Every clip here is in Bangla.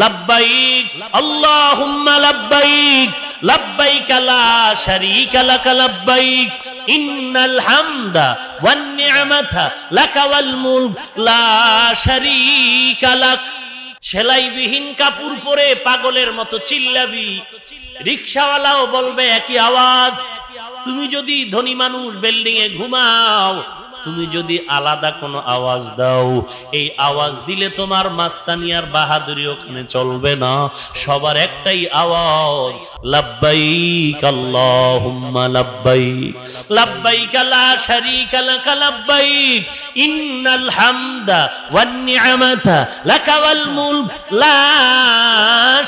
লাব্বাইক আল্লাহুম্মা লাব্বাইক লাব্বাইক লা শারীকা লাক লাব্বাইক ইন্নাল হামদা ওয়ান নি'মাতা লাকা ওয়াল মুলক লা শারীকা লাক। সেলাইবিহীন কাপড় পরে পাগলের মতো চিল্লাবি, রিকশাওয়ালাও বলবে একই আওয়াজ। তুমি যদি ধনী মানুষ বিল্ডিং এ ঘুমাও, তুমি যদি আলাদা কোনো আওয়াজ দাও, এই আওয়াজ দিলে তোমার মাস্তানিয়ার বাহাদুরি ওখানে চলবে না। সবার একটাই আওয়াজ, লাব্বাইক আল্লাহুম্মা লাব্বাইক লাব্বাইক লা শারীকা লাক লাব্বাইক ইন্নাল হামদা ওয়ান নি'মাতা লাকা ওয়াল মুলক লা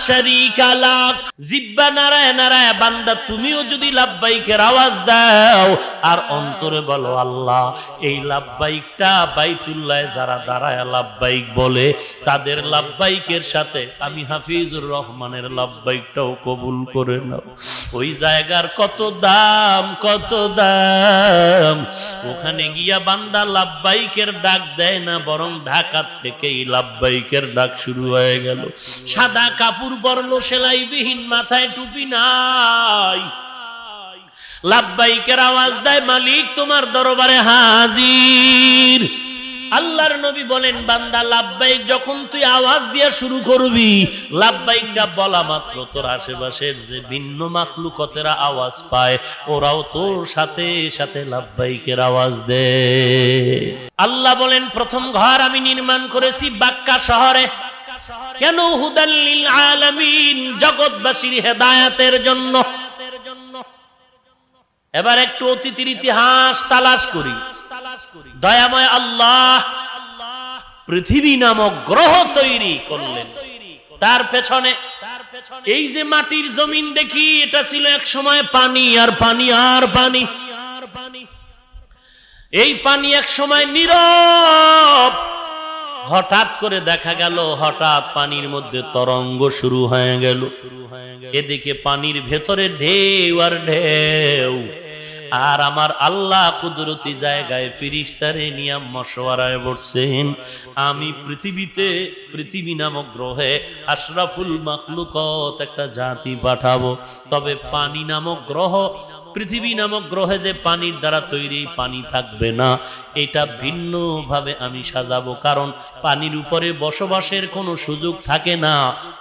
শারীকা লাক। জিহ্বা নাড়ায় নাড়ায় বান্দা তুমিও যদি লাব্বাইকের আওয়াজ দাও আর অন্তরে বলো আল্লাহ, এই লাব্বাইকটা বাইতুল্লাহে যারা দাঁড়ায় লাব্বাইক বলে তাদের লাব্বাইকের সাথে আমি হাফিজুর রহমানের লাব্বাইকটাও কবুল করে নাও। ওই জায়গার কত দাম, কত দাম। ওখানে গিয়া বান্দা লাব্বাইকের ডাক দেয় না, বরং ঢাকার থেকেই লাব্বাইকের ডাক শুরু হয়ে গেল। সাদা কাপড় পরলো, সেলাইবিহীন, মাথায় টুপি নাই, লাব্বাইকের আওয়াজ দেয়, মালিক তোমার দরবারে হাজির। আল্লাহর নবী বলেন, বান্দা লাব্বাইক যখন তুই আওয়াজ দিয়ে শুরু করবি, লাব্বাইকটা বলা মাত্র তোর আশেপাশের যে ভিন্ন মাখলুকতেরা আওয়াজ পায়, ওরাও তোর সাথে সাথে লাব্বাইকের আওয়াজ দেয়। আল্লাহ বলেন, প্রথম ঘর আমি নির্মাণ করেছি বাক্কা শহরে। কেন? হুদাল লিল আলামিন, জগৎবাসীর হেদায়েতের জন্য। এবার একটু অতীতের ইতিহাস তালাশ করি। দয়াময় আল্লাহ পৃথিবী নামক গ্রহ তৈরি করলেন, তার পেছনে এই যে মাটির জমিন দেখি, এটা ছিল এক সময় পানি আর পানি আর পানি। এই পানি এক সময় নীরব, হঠাৎ করে দেখা গেল হঠাৎ পানির মধ্যে তরঙ্গ শুরু হয়ে গেল। এদিকে পানির ভেতরে ঢেউ আর ঢেউ। আর আমার আল্লাহ কুদরতি জায়গায় ফেরেশতারে নিয়ে মশওয়ারায় বসছেন, আমি পৃথিবী নামক গ্রহে আশরাফুল মাখলুকাত একটা জাতি পাঠাবো। তবে পানি নামক গ্রহ, পৃথিবী নামক গ্রহে যে পানির দ্বারা তৈরি, পানি থাকবে না, এটা ভিন্ন ভাবে আমি সাজাবো। কারণ পানির উপরে বসবাসের কোনো সুযোগ থাকে না,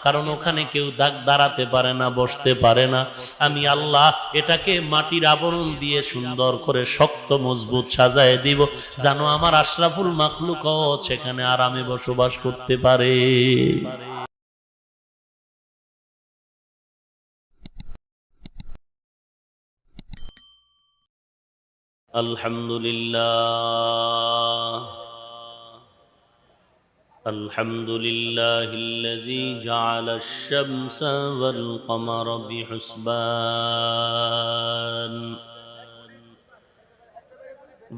কারণ ওখানে কেউ দাঁড়াতে পারে না, বসতে পারে না। আমি আল্লাহ এটাকে মাটির আবরণ দিয়ে সুন্দর করে শক্ত মজবুত সাজায় দিব, যেন আমার আশরাফুল মাখলুকাত সেখানে আরামে বসবাস করতে পারে। আলহামদুলিল্লাহ আলহামদুলিল্লাহিল্লাযী জাআলা আশ-শামসা ওয়াল কমারা বিহুসবান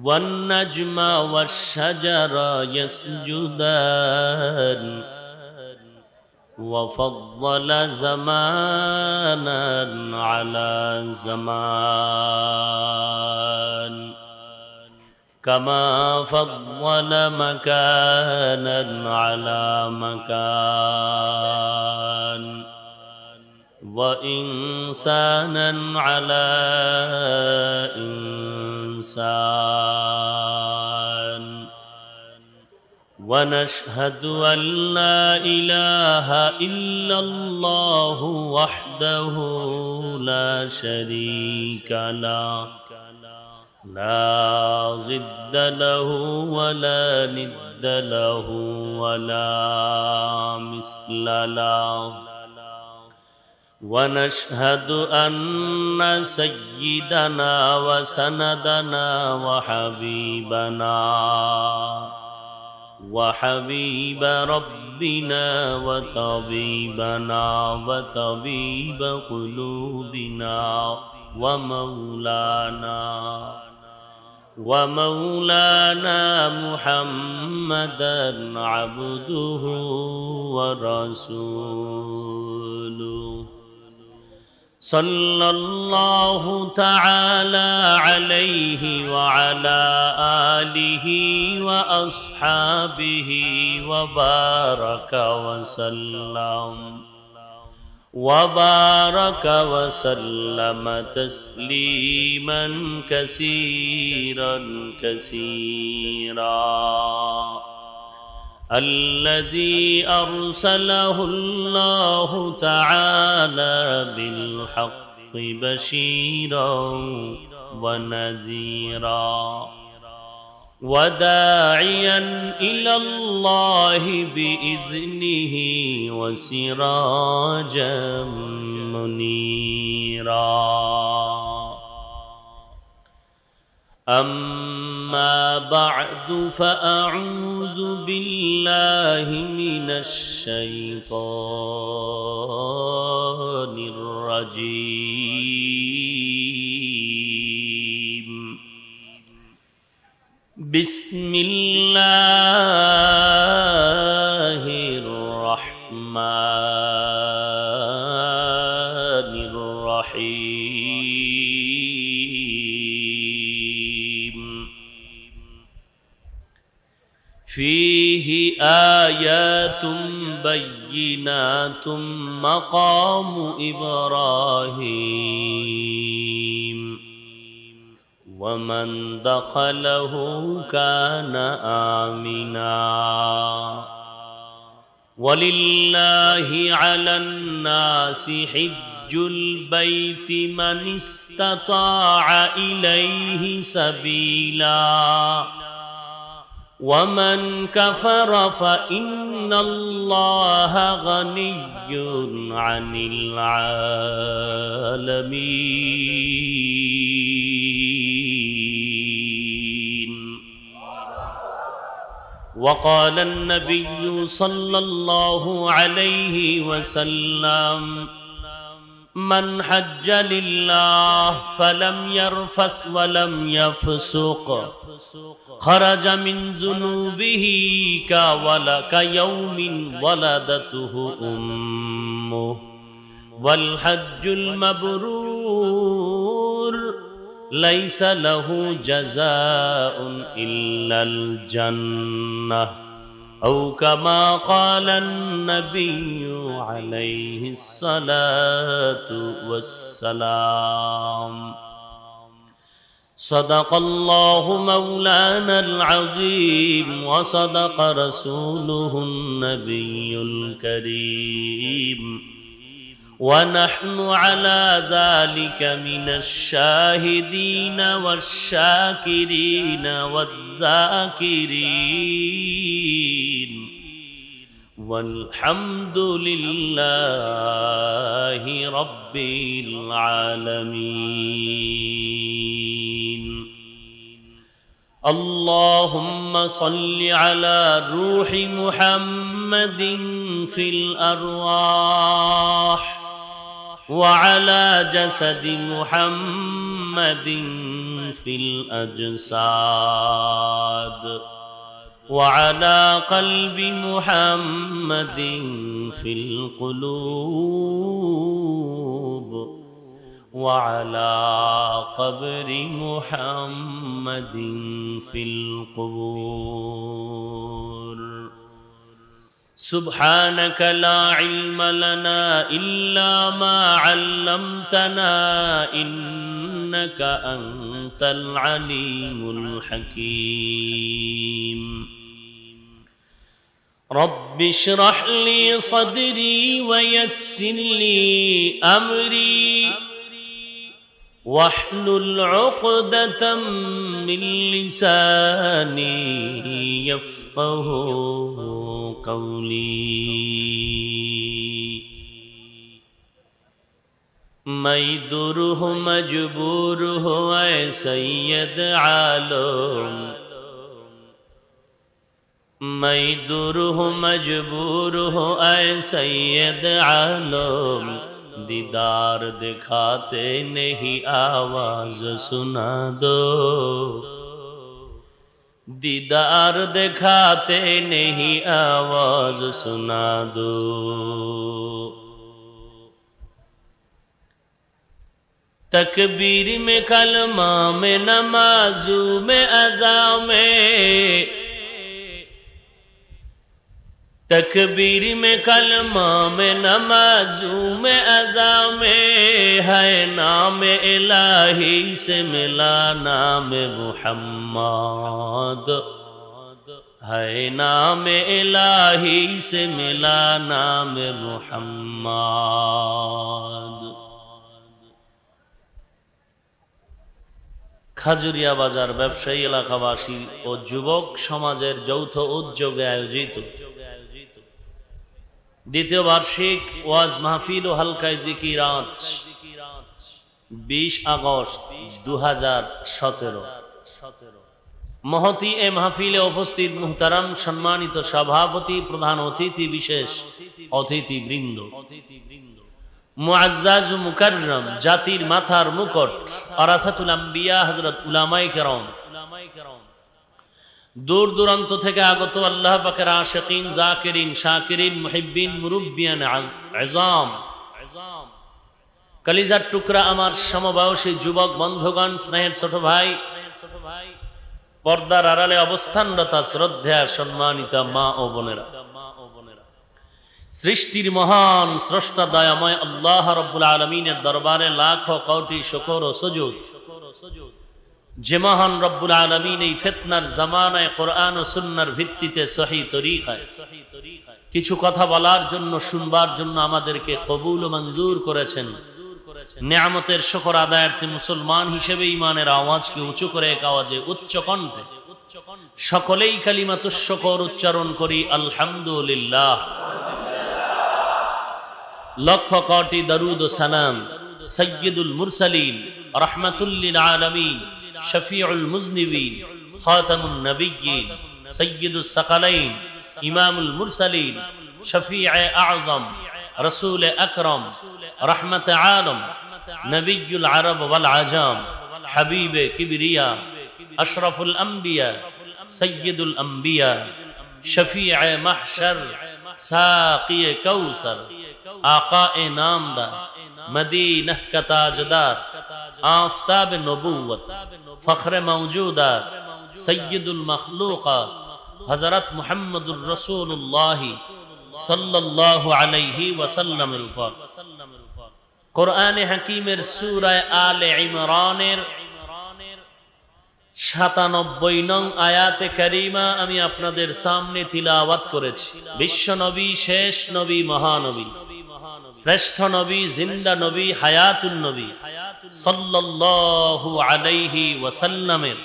ওয়ান নাজমা ওয়াশ-শাজারা ইয়াসজুদান وفضل زمانا على زمان كما فضل مكانا على مكان وإنسانا على إنسان ونشهد أن لا إله إلا الله وحده لا شريك له لا ضد له ولا ند له ولا مثل له ونشهد أن سيدنا وسندنا وحبيب ربنا وطبيبنا وطبيب قلوبنا ومولانا محمدا عبده ورسوله সাল্লাল্লাহু তাআলা আলাইহি ওয়া আলা আলিহি ওয়া আসহাবিহি ওয়া বারাকা ওয়া সাল্লাম وبارك وسلم تسليما كثيرا كثيرا الذي أرسله الله تعالى بالحق بشيرا ونذيرا وداعيا إلى الله بإذنه وسراجا منيرا أما بعد فأعوذ بالله من الشيطان الرجيم بسم الله الرحمن الرحيم فيه آيات بينات مقام إبراهيم ومن دخله كان آمنا ولله على الناس حج البيت من استطاع إليه سبيلا ومن كفر فإن الله غني عن العالمين. وقال النبي صلى الله عليه وسلم من حج لله فلم يرفث ولم يفسق خرج من ذنوبه كيوم ولدته أمه والحج المبرور ليس له جزاء إلا الجنة أو كما قال النبي عليه الصلاة والسلام. صدق الله مولانا العظيم وصدق رسوله النبي الكريم ونحن على ذلك من الشاهدين والشاكرين والذاكرين والحمد لله رب العالمين. اللهم صل على روح محمد في الأرواح وعلى جسد محمد في الأجساد وعلى قلب محمد في القلوب وعلى قبر محمد في القبور. سبحانك لا علم لنا إلا ما علمتنا إنك أنت العليم الحكيم. رب اشرح لي صدري ويسر لي أمري واحلل عقدة من لساني يفقه قولي. میں در ہو مجبور ہو اے سید عالم، میں در ہو مجبور ہو اے سید عالم، دیدار دکھاتے نہیں آواز سنا دو، دیدار دکھاتے نہیں آواز سنا دو. तकबीर में कलमा में नमाजू में अदा में, तकबीर में कलमा में नमाजू में अदा में, है नाम इलाही से मिला नाम मुहम्मद, है नाम इलाही से मिला नाम मुहम्मद। খাজুরিয়া বাজার ব্যবসায়ী এলাকাবাসী ও যুবক সমাজের যৌথ উদ্যোগে আয়োজিত দ্বিতীয় বার্ষিক ওয়াজ মাহফিল ও হালকায়ে জিকিরাত 20 আগস্ট 2017। মহতি এ মাহফিলে উপস্থিত মুহতারাম সম্মানিত সভাপতি, প্রধান অতিথি, বিশেষ অতিথিবৃন্দ, মুআজ্জাজ ও মুকাররম, জাতির মাথার মুকুট, আরাসাতুল আম্বিয়া হযরত উলামায়ে কেরাম, দূর দূরান্ত থেকে আগত আল্লাহ পাকের আশিকিন, জাকিরিন, শাকিরিন, মুহিব্বিন, মুরব্বিয়ান আযম, কলিজার টুকরা আমার সমবয়সী যুবক বন্ধুগণ, স্নেহের ছোট ভাই, পর্দার আড়ালে অবস্থানরত শ্রদ্ধা সম্মানিতা মা ও বোনেরা, সৃষ্টির মহান স্রষ্টা দয়াময় আল্লাহ রাব্বুল আলামিনের দরবারে লাখ কোটি শুকর ও সুজুদ, যে মহান রব্বুল আলামিন এই ফিতনার জামানায় কোরআন ও সুন্নাহর ভিত্তিতে সহিহ তরিকায় কিছু কথা বলার জন্য, শুনবার জন্য আমাদেরকে কবুল ও মঞ্জুর করেছেন। নিয়ামতের শুকর আদায়ার্থে মুসলমান হিসেবে ঈমানের আওয়াজকে উঁচু করে এক আওয়াজে উচ্চ কণ্ঠে সকলেই কালিমাতুশ শুকর উচ্চারণ করি, আলহামদুলিল্লাহ। লক্ষ কোটি দরুদ ও সালাম সাইয়্যিদুল মুরসালিন, রাহমাতুল লিল আলামিন, শফিউল মুজনিবিন, খাতামুন নবিয়্যিন, সাইয়্যিদুস সাকালাইন, ইমামুল মুরসালিন, শফিয়ে আযম, রাসূল আকরাম, রহমত আলম, নবিয়্যুল আরব ওয়াল আজাম, হাবিবে কিবরিয়া, আশরাফুল আম্বিয়া, সাইয়্যিদুল আম্বিয়া, শফিয়ে মাহশর, সাকিয়ে কাউসার, आकाए नामदार, मदीना का ताजदार, आफताब नबूवत, फख्र मौजूदात, सय्यदुल मखलूकात, हजरत मुहम्मदुर रसूलुल्लाह सल्लल्लाहु अलैहि वसल्लम ऊपर कुरान हकीमेर सूरा आले इमरानेर 97 নং আয়াতে কারিমা আমি আপনাদের সামনে তিলাওয়াত করেছি। বিশ্ব নবী, শেষ নবী, মহানবী, শ্রেষ্ঠ নবী, জিন্দা নবী, হায়াতুন নবী সাল্লাল্লাহু আলাইহি ওয়াসাল্লামের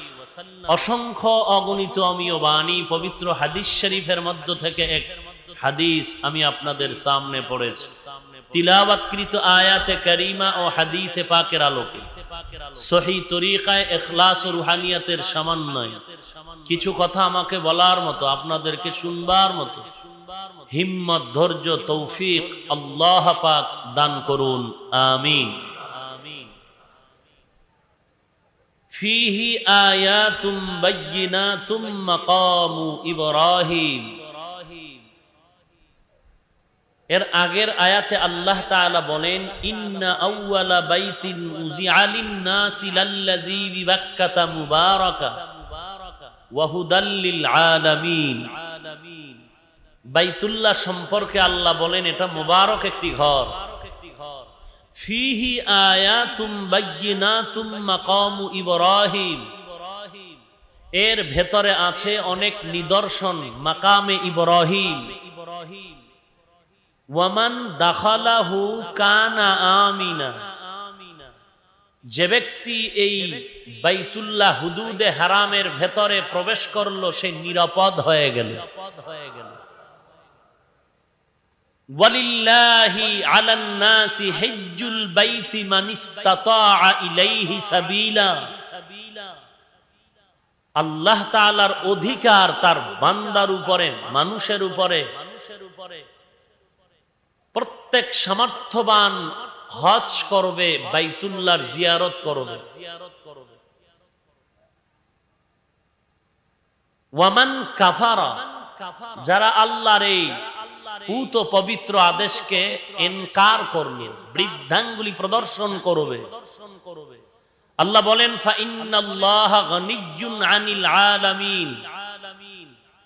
অসংখ্য অগণিত অমীয় বাণী, পবিত্র হাদিস শরীফের মধ্য থেকে এক হাদিস আমি আপনাদের সামনে পড়েছি। তিলাওয়াতকৃত আয়াতে কারিমা ও হাদিসে পাকের আলোকে সহিহ তরিকায় ইখলাস ও রুহানিয়াতের সমন্বয়ে কিছু কথা আমাকে বলার মতো, আপনাদেরকে শুনবার মতো হিম্মত, ধৈর্য, তৌফিক আল্লাহ পাক দান করুন, আমিন। ফীহি আয়াতুম বায়্যিনাতুম মাকামু ইব্রাহিম। এর আগের আয়াতে আল্লাহ তাআলা বলেন, ইন্না আউওয়ালা বাইতিন উযিআ লিন-নাসি লাল্লাযী বিবাক্কাতা মুবারাকা ওয়া হুদাল লিল আলামিন। বাইতুল্লাহ সম্পর্কে আল্লাহ বলেন এটা মুবারক একটি ঘর। ফীহি আয়াতুম বায়্যিনাতুম মাকামু ইব্রাহিম, এর ভেতরে আছে অনেক নিদর্শন মাকামে ইব্রাহিম। ওয়ামান দাখালাহু কানা আমিনা, যে ব্যক্তি এই বাইতুল্লাহ হুদুদে হারামের ভেতরে প্রবেশ করলো সে নিরাপদ হয়ে গেল। ওয়ালিল্লাহি আলান নাসি হিজ্জুল বাইতি মান ইসতাতাআ ইলাইহি সাবিলা, আল্লাহ তাআলার অধিকার তার বান্দার উপরে, মানুষের উপরে, প্রত্যেক সামর্থ্যবান হজ করবে, বাইতুল্লাহর জিয়ারত করবে। ওয়ামান কাফারা, যারা আল্লাহর এই পূত পবিত্র আদেশকে ইনকার করবে, বৃদ্ধাঙ্গুলি প্রদর্শন করবে, আল্লাহ বলেন ফাইন্নাল্লাহা গনিয়্যুন আনিল আলামিন,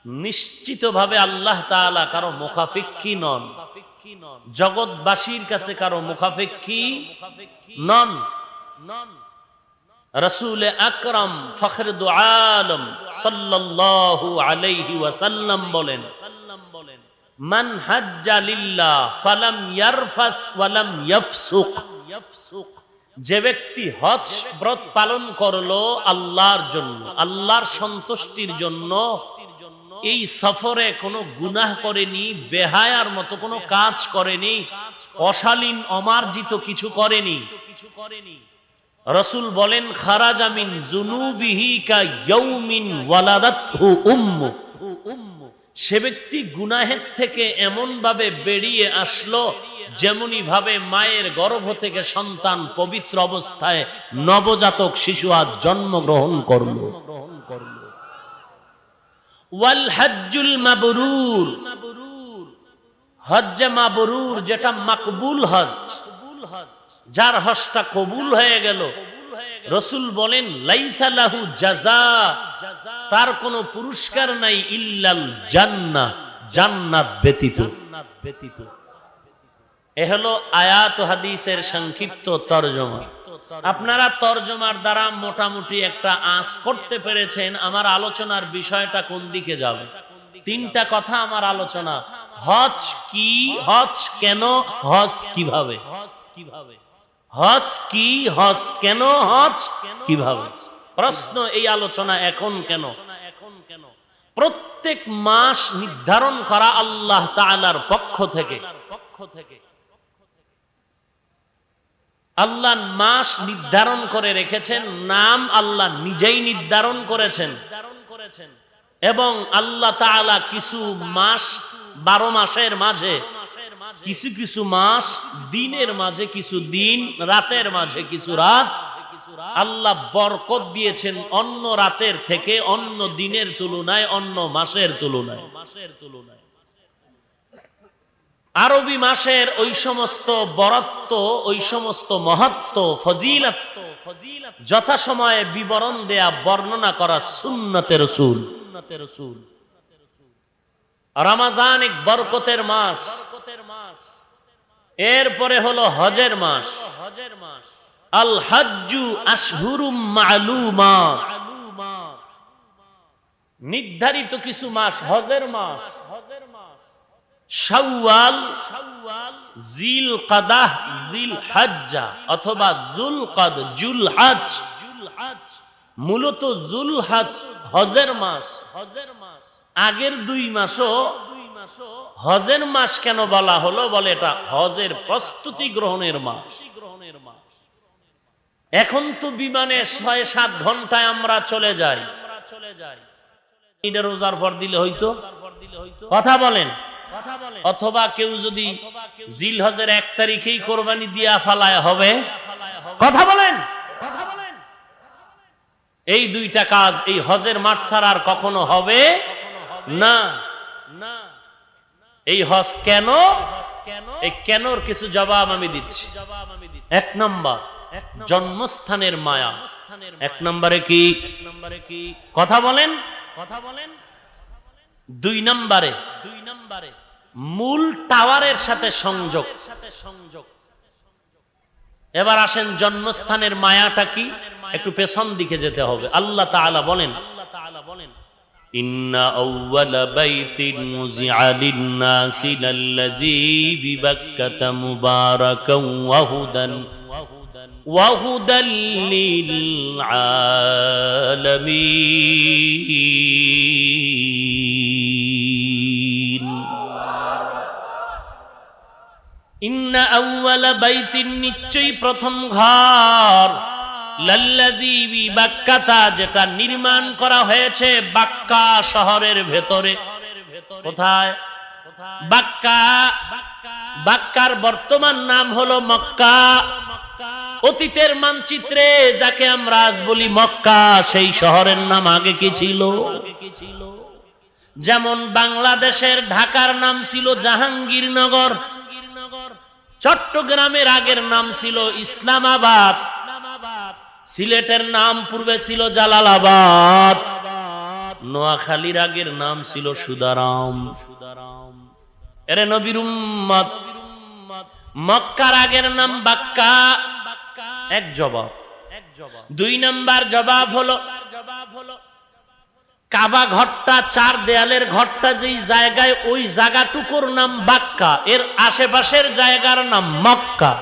নিশ্চিতভাবে আল্লাহ তাআলা কারো মুখাপেক্ষী নন, জগৎবাসীর কাছে কারো মুখাপেক্ষী নন। রাসূল আকরাম ফখর দু আলম সাল্লাল্লাহু আলাইহি ওয়াসাল্লাম বলেন, মান হাজ্জা লিল্লাহ ফালাম ইয়ারফাস ওয়ালাম ইয়াফসুক, যে ব্যক্তি হজ ব্রত পালন করলো আল্লাহর জন্য, আল্লাহর সন্তুষ্টির জন্য, এই সফরে কোনো গুনাহ করেনি, বেহায়ার মতো কোনো কাজ করেনি, অশালীন অমার্জিত কিছু করেনি, রাসূল বলেন খারাজা মিন যুনুবিহি কা ইয়াউমিন ওয়ালাদাতহু উম্মু, সে ব্যক্তি গুনাহের থেকে এমন ভাবে বেরিয়ে আসলো যেমনি ভাবে মায়ের গর্ভ থেকে সন্তান পবিত্র অবস্থায় নবজাতক শিশু আজ জন্মগ্রহণ করলো। ওয়াল হজ্জুল মাবরুর, হজ্জে মাবরুর যেটা মাকবুল হজ, যার হজটা কবুল হয়ে গেল, রাসূল বলেন লাইসা লাহু জাযা, তার কোনো পুরস্কার নাই ইল্লাল জান্নাহ, জান্নাত ব্যতীত। এ হলো আয়াত ও হাদিসের সংক্ষিপ্ত তরজমা। আপনারা তরজমার দ্বারা মোটামুটি একটা আঁচ করতে পেরেছেন আমার আলোচনার বিষয়টা কোন দিকে যাবে। তিনটা কথা আমার আলোচনা: হজ কি, হজ কেন, হজ কিভাবে। হজ কি, হজ কেন, হজ কিভাবে। প্রশ্ন, এই আলোচনা এখন কেন? প্রত্যেক মাস নির্ধারণ করা আল্লাহ তাআলার পক্ষ থেকে। আল্লাহ মাস নির্ধারণ করে রেখেছেন, নাম আল্লাহ নিজেই নির্ধারণ করেছেন, এবং আল্লাহ তাআলা কিছু মাস 12 মাসের মাঝে কিছু কিছু মাস দিনের মাঝে কিছু দিন, রাতের মাঝে কিছু রাত আল্লাহ বরকত দিয়েছেন অন্য রাতের থেকে, অন্য দিনের তুলনায়, অন্য মাসের তুলনায়। আরবি মাসের ওই সমস্ত বরত্ব, ওই সমস্ত মহত্ব, ফজিলত যথাসময়ে বিবরণ দেয়া, বর্ণনা করা সুন্নতে রাসূল। রমজান এক বরকতের মাস, এরপরে হলো হজের মাস। আল হজ্জু আশহুরুম মা'লুমাত, নির্ধারিত কিছু মাস, হজের মাস শাওয়াল, জিলকাদাহ, জিলহজ্জা অথবা জুলকাদ, জুলহজ। মূলত জুলহজ হজের মাস। আগের 2 মাসও হজের মাস কেন বলা হলো? বলে এটা হজের প্রস্তুতি গ্রহণের মাস। এখন তো বিমানে 6-7 ঘন্টায় আমরা চলে যাই, এটা রোজার পর দিলে হইতো, কথা বলেন। অথবা কেউ যদি জিলহজের 1 তারিখেই কোরবানি দিয়া ফালায় হবে, কথা বলেন। এই 2টা কাজ এই হজের মাস ছাড়া আর কখনো হবে না। এই হজ কেন, এই কেনর কিছু জবাব আমি দিচ্ছি। 1 নম্বর জন্মস্থানের মায়া। 1 নম্বরে কি, কথা বলেন। 2 নম্বরে মূল টাওয়ারের সাথে সংযোগ। এবার আসেন জন্মস্থানের মায়াটা কি, একটু পেছন দিকে যেতে হবে। আল্লাহ তাআলা বলেন, ইন্না আউওয়ালা বাইতিন মুযিআ লিন-নাসি লাল্লাযী বিবাক্কাতা মুবারাকান ওয়া হুদান লিল আলামিন। ইন্না আউওয়ালা বাইতিন, নিশ্চয়ই প্রথম ঘর, লাল্লাযী বিবাক্কাতা, যেটা নির্মাণ করা হয়েছে বাক্কা শহরের ভেতরে। কোথায়? বাক্কা। বাক্কার বর্তমান নাম হলো মক্কা। অতীতের মানচিত্রে যাকে আমরা আজ বলি মক্কা, সেই শহরের নাম আগে কি ছিল? যেমন বাংলাদেশের ঢাকার নাম ছিল জাহাঙ্গীরনগর, চট্টগ্রামের আগের নাম ছিল ইসলামাবাদ, সিলেটের নাম পূর্বে ছিল জালালাবাদ, নোয়াখালীর আগের নাম ছিল সুদারাম। এরে নবীর উম্মত, মক্কার আগের নাম বাক্কা। এক জবাব। 2 নাম্বার জবাব হলো কাবা ঘরটা, 4 দেয়ালের ঘরটা যেই জায়গায়, ওই জায়গাটুকুর নাম বাক্কা, এর আশেপাশের জায়গার নাম মক্কা।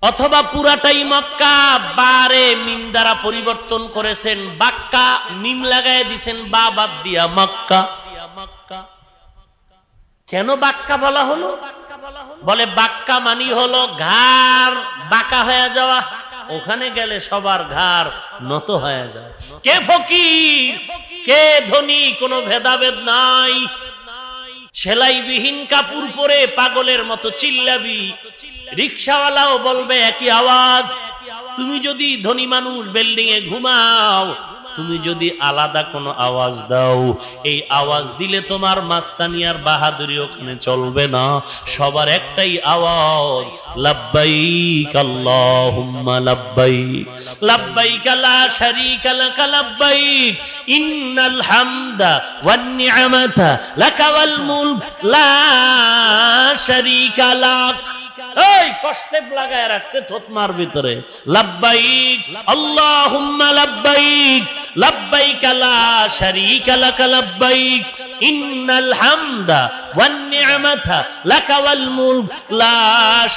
অথবা পুরাটাই মক্কা, বারে মিম দ্বারা পরিবর্তন করেছেন, বাক্কা মিম লাগায় দিছেন বা বাদ দিয়া মক্কা। কেন বাক্কা বলা হলো? বলে বাক্কা মানি হলো ঘাড় বাঁকা হয়ে যাওয়া, ওখানে গেলে সবার ঘাড় নত হয়ে যায়। কে ফকির কে ধনী কোনো ভেদাভেদ নাই। সেলাইবিহীন কাপড় পরে পাগলের মতো চিল্লাবি, রিকশাওয়ালাও বলবে একই আওয়াজ। তুমি যদি ধনী মানুষ বিল্ডিং এ ঘুমাও, তুমি যদি আলাদা কোনো আওয়াজ দাও, এই আওয়াজ দিলে তোমার মাস্তানিয়ার বাহাদুরি ওখানে চলবে না। সবার একটাই আওয়াজ, লাব্বাইক আল্লাহুম্মা লাব্বাইক, লাব্বাইক লা শারীকা লাক লাব্বাইক, ইন্নাল হামদা ওয়ান নি'মাতা লাকা ওয়াল মুলক লা শারীকা লাক। এই কষ্টে লাগায় রাখছে থতমার ভিতরে, লাব্বাইক আল্লাহুম্মা লাব্বাইক, লাব্বাইক লা শারীকা লাক লাব্বাইক, ইন্নাল হামদা ওয়ান নি'মাতা লাকা ওয়াল মুলক লা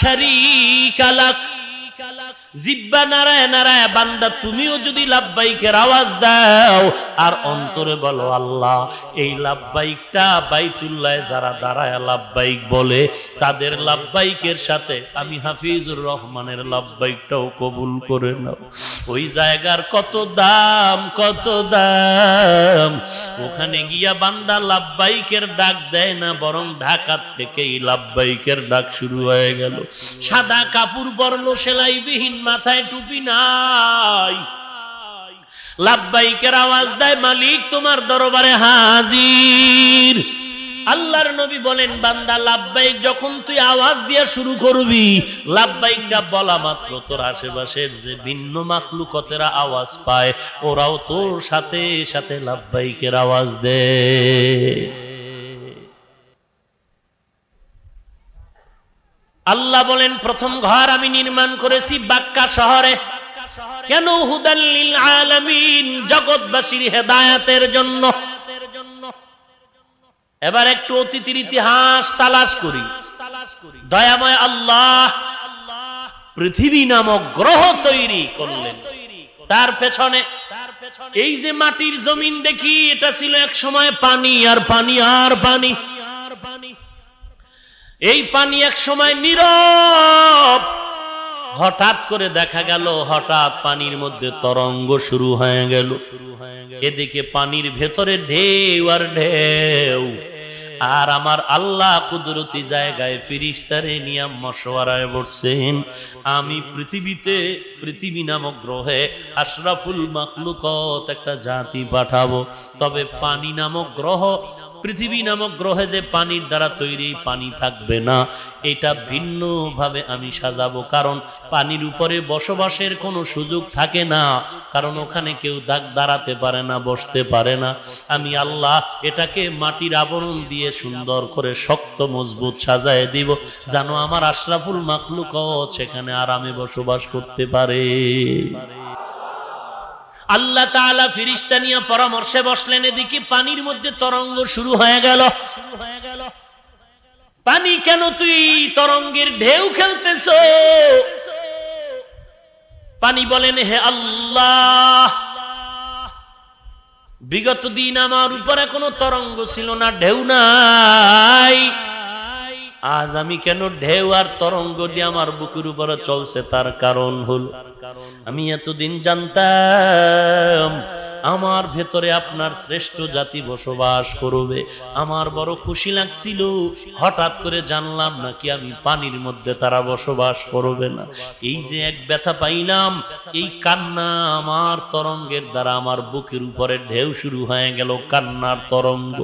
শারীকা লাক। জিব্বা নাড়ায় নাড়ায় বান্দা তুমিও যদি লাব্বাইকের আওয়াজ দাও আর অন্তরে বলো আল্লাহ, এই লাব্বাইকটা বাইতুল্লাহ যারা দাঁড়ায় লাব্বাইক বলে, তাদের লাব্বাইকের সাথে আমি হাফিজুর রহমানের লাব্বাইকটাও কবুল করে নাও। ওই জায়গার কত দাম, কত দাম। ওখানে গিয়া বান্দা লাব্বাইকের ডাক দেয় না, বরং ঢাকা থেকেই লাব্বাইকের ডাক শুরু হয়ে গেল। সাদা কাপড় পরলো, সেলাইবিহীন, মাথায় টুপি নাই, লাব্বাইকের আওয়াজ দেয়, মালিক তোমার দরবারে হাজির। আল্লাহর নবী বলেন, বান্দা লাব্বাইক যখন তুই আওয়াজ দিয়া শুরু করবি, লাব্বাইকটা বলা মাত্র তোর আশেপাশের যে ভিন্ন মাখলুকতেরা আওয়াজ পায়, ওরাও তোর সাথে সাথে লাব্বাইকের আওয়াজ দেয়। আল্লাহ বলেন, প্রথম ঘর আমি নির্মাণ করেছি বাক্কা শহরে। কেন? হুদাল লিল আলামিন, জগৎবাসীর হেদায়েতের জন্য। এবার একটু অতীতের ইতিহাস তালাশ করি। দয়াময় আল্লাহ পৃথিবী নামক গ্রহ তৈরি করলেন, তার পেছনে এই যে মাটির জমিন দেখি, এটা ছিল এক সময় পানি আর পানি আর পানি। এই পানি এক সময় নীরব, হঠাৎ করে দেখা গেল হঠাৎ পানির মধ্যে তরঙ্গ শুরু হয়ে গেল। এদিকে পানির ভেতরে ঢেউ আর ঢেউ, আর আমার আল্লাহ কুদরতি জায়গায় ফেরেশতারে নিয়ে মশওয়ারায় বসছেন, আমি পৃথিবী নামক গ্রহে আশরাফুল মাখলুকাত একটা জাতি পাঠাবো। তবে পানি নামক গ্রহ, পৃথিবী নামক গ্রহে যে পানির দ্বারা তৈরি, পানি থাকবে না, এটা ভিন্ন ভাবে আমি সাজাবো। কারণ পানির উপরে বসবাসের কোনো সুযোগ থাকে না, কারণ ওখানে কেউ দাঁড়াতে পারে না, বসতে পারে না। আমি আল্লাহ এটাকে মাটির আবরণ দিয়ে সুন্দর করে শক্ত মজবুত সাজায় দিব, যেন আমার আশরাফুল মাখলুকাত সেখানে আরামে বসবাস করতে পারে। আল্লাহ তাআলা ফেরেশতা নিয়ে পরামর্শে বসলেন। এদিকে পানির মধ্যে তরঙ্গ শুরু হয়ে গেল। পানি, কেন তুই তরঙ্গের ঢেউ খেলতেছ? পানি বলেন, হে আল্লাহ, বিগত দিন আমার উপরে কোনো তরঙ্গ ছিল না, ঢেউ নাই, আজ আমি কেন ঢেউ আর তরঙ্গ দিয়ে আমার বুকের উপরে চলছে? তার কারণ হল, আমি এতদিন জানতাম আমার ভেতরে আপনার শ্রেষ্ঠ জাতি বসবাস করবে। আমার বড় খুশি লাগছিল, হঠাৎ করে জানলাম নাকি আমি পানির মধ্যে তারা বসবাস করবে না। এই যে এক ব্যথা পাইলাম, এই কান্না আমার তরঙ্গের দ্বারা আমার বুকের উপরে ঢেউ শুরু হয়ে গেল, কান্নার তরঙ্গ।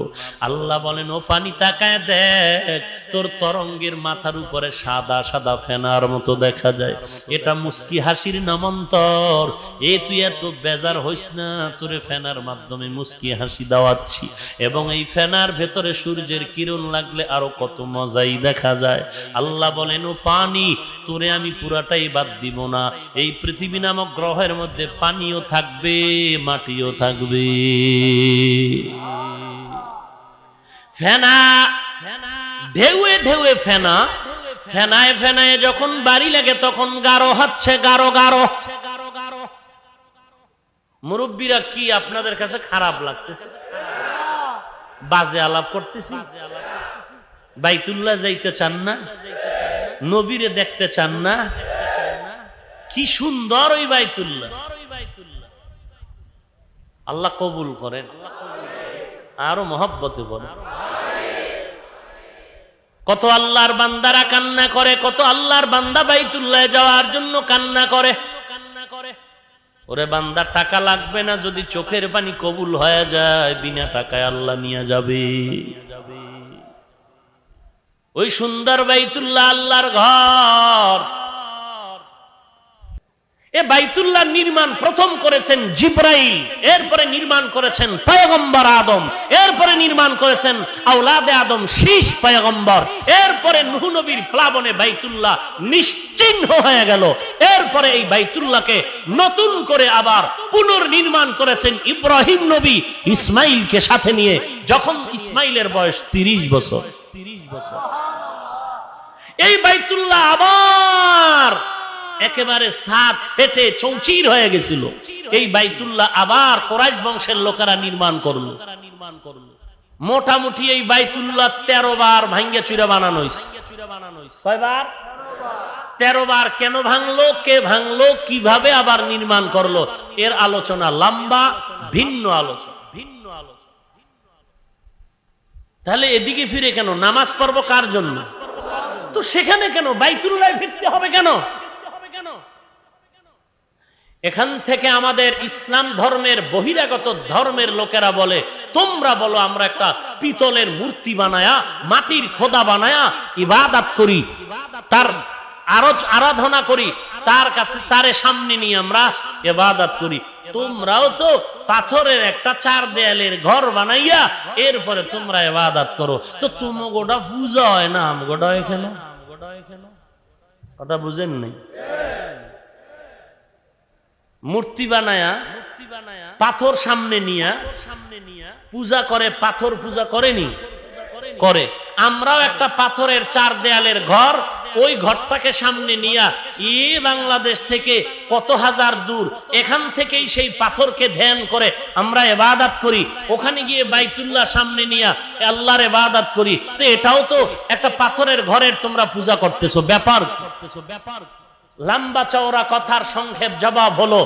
আল্লাহ বলেন, ও পানি তাকায় দেখ, তোর তরঙ্গের মাথার উপরে সাদা সাদা ফেনার মতো দেখা যায়। এটা মুস্কি হাসির নামান্তর। এ তুই এত বেজার হইস না, তোরে ফেনার মাধ্যমে মুস্কি হাসি দেওয়াচ্ছি, এবং এই ফেনার ভেতরে সূর্যের কিরণ লাগলে আরো কত মজাই দেখা যায়। আল্লাহ বলেন, ও পানি, তোরে আমি পুরাটাই বাদ দিব না। এই পৃথিবী নামক গ্রহের মধ্যে পানিও থাকবে, মাটিও থাকবে। ফেনা, ঢেউয়ে ঢেউয়ে ফেনা, ফেনায় ফেনায় যখন বাড়ি লাগে তখন গাঢ় হচ্ছে, গাঢ় গাঢ়। মুরব্বীরা কি আপনাদের কাছে খারাপ লাগতেছে? বাজে আলাপ করতেছি? বাইতুল্লাহ যাইতে চান না? নবীরে দেখতে চান না? কি সুন্দর ওই বাইতুল্লাহ। আল্লাহ কবুল করেন, আরো মহব্বতে বলেন। কত আল্লাহর বান্দারা কান্না করে, কত আল্লাহর বান্দা বাইতুল্লাহ যাওয়ার জন্য কান্না করে। ওরে বান্দা, টাকা লাগবে না, যদি চোখের পানি কবুল হয়ে যায় বিনা টাকায় আল্লাহ নিয়ে যাবে। ওই সুন্দর বাইতুল্লাহ আল্লাহর ঘর। এ বাইতুল্লাহ নির্মাণ প্রথম করেছেন জিবরাইল, এরপরে নির্মাণ করেছেন পয়গম্বর আদম, এরপরে নির্মাণ করেছেন আওলাদে আদম শীষ পয়গম্বর, এরপরে নূহ নবীর প্লাবনে বাইতুল্লাহ নিশ্চিহ্ন হয়ে গেল। এরপরে এই বাইতুল্লাহকে নতুন করে আবার পুনর্নির্মাণ করেছেন ইব্রাহিম নবী ইসমাইলকে সাথে নিয়ে, যখন ইসমাইলের বয়স 30 বছর। এই বাইতুল্লাহ আবার একেবারে ছাদ ফেটে চৌচির হয়ে গেছিল। এই বাইতুল্লাহ আবার কুরাইশ বংশের লোকেরা নির্মাণ করলো। মোটামুটি এই বাইতুল্লাহ 13 বার ভাঙ্গে চুরা বানানো হয়েছে। কয়বার? 13 বার। কেন ভাঙলো, কে ভাঙলো, কিভাবে আবার নির্মাণ করলো, এর আলোচনা লম্বা, ভিন্ন আলোচনা। তাহলে এদিকে ফিরে কেন? নামাজ পড়ব কার জন্য? তো সেখানে কেন বাইতুল্লাহ ফিরতে হবে কেন? এখান থেকে আমাদের ইসলাম ধর্মের বহিরাগত ধর্মের লোকেরা বলে, তোমরা বলো আমরা একটা পিতলের মূর্তি বানায়া, মাটির খোদা বানায়া ইবাদত করি, তার আরাধনা করি, তার কাছে তারে সামনে নিয়ে আমরা ইবাদত করি। তোমরাও তো পাথরের একটা 4 দেয়ালের ঘর বানাইয়া এরপরে তোমরা ইবাদত করো। তো তুমি গোটা পূজা হয় না, আমগোটা এখানে কথা বুঝেন নাই? মূর্তি বানায়া পাথর সামনে নিয়া পূজা করে, পাথর পূজা করেনি? করে। আমরাও একটা পাথরের 4 দেয়ালের ঘর, ওই ঘরটাকে সামনে নিয়া বাংলাদেশ থেকে কত হাজার দূর, এখান থেকেই সেই পাথরকে ধ্যান করে আমরা ইবাদত করি। ওখানে গিয়ে বাইতুল্লাহ সামনে নিয়া আল্লাহর ইবাদত করি। তো এটাও তো একটা পাথরের ঘরের তোমরা পূজা করতেছো। ব্যাপার লম্বা চওড়া কথার সংক্ষেপ জবাব হলো,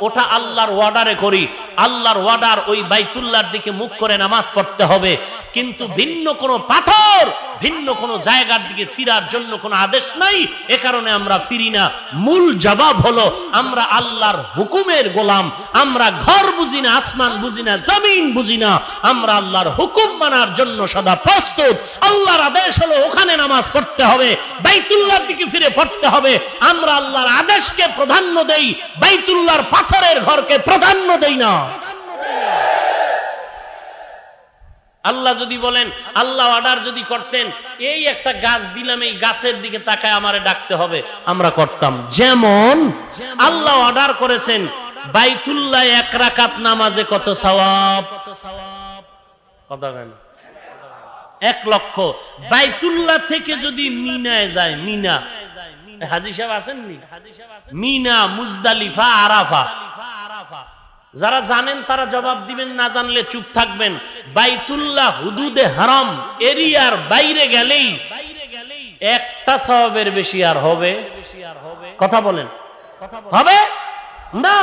ওটা আল্লাহর ওয়ার্ডারে করি। আল্লাহর ওয়ার্ডার ওই বাইতুল্লাহর দিকে মুখ করে নামাজ পড়তে হবে, কিন্তু ভিন্ন কোনো পাথর, ভিন্ন কোনো জায়গার দিকে ফিরার জন্য কোনো আদেশ নাই। এ কারণে আমরা ফিরি না। মূল জবাব হলো, আমরা আল্লাহর হুকুমের গোলাম। আমরা ঘর বুঝি না, আসমান বুঝি না, জমিন বুঝি না, আমরা আল্লাহর হুকুম মানার জন্য সদা প্রস্তুত। আল্লাহর আদেশ হলো ওখানে নামাজ পড়তে হবে, বাইতুল্লাহর দিকে ফিরে পড়তে হবে। আমরা আল্লাহর আদেশকে প্রাধান্য দেই, বাইতুল্লাহর পাথরের ঘরকে প্রাধান্য দেই না। আল্লাহ যদি বলেন, আল্লাহ অর্ডার যদি করতেন, এই একটা গাছ দিলাম, এই গাছের দিকে তাকায় আমারে ডাকতে হবে, আমরা করতাম। যেমন আল্লাহ অর্ডার করেছেন বাইতুল্লাহ 1 রাকাত নামাজে কত সওয়াব, কথা বলেন 1 লক্ষ। বাইতুল্লাহ থেকে যদি মিনায় যায়, মিনা, হাজী সাহেব আছেন নি? মিনা, মুজদালিফা, আরাফা, যারা জানেন তারা জবাব দিবেন, না জানলে চুপ থাকবেন। বাইতুল্লাহ হুদুদে হারাম এরিয়ার বাইরে গেলেই একটা সওয়াবের বেশি আর হবে? কথা বলেন, হবে না।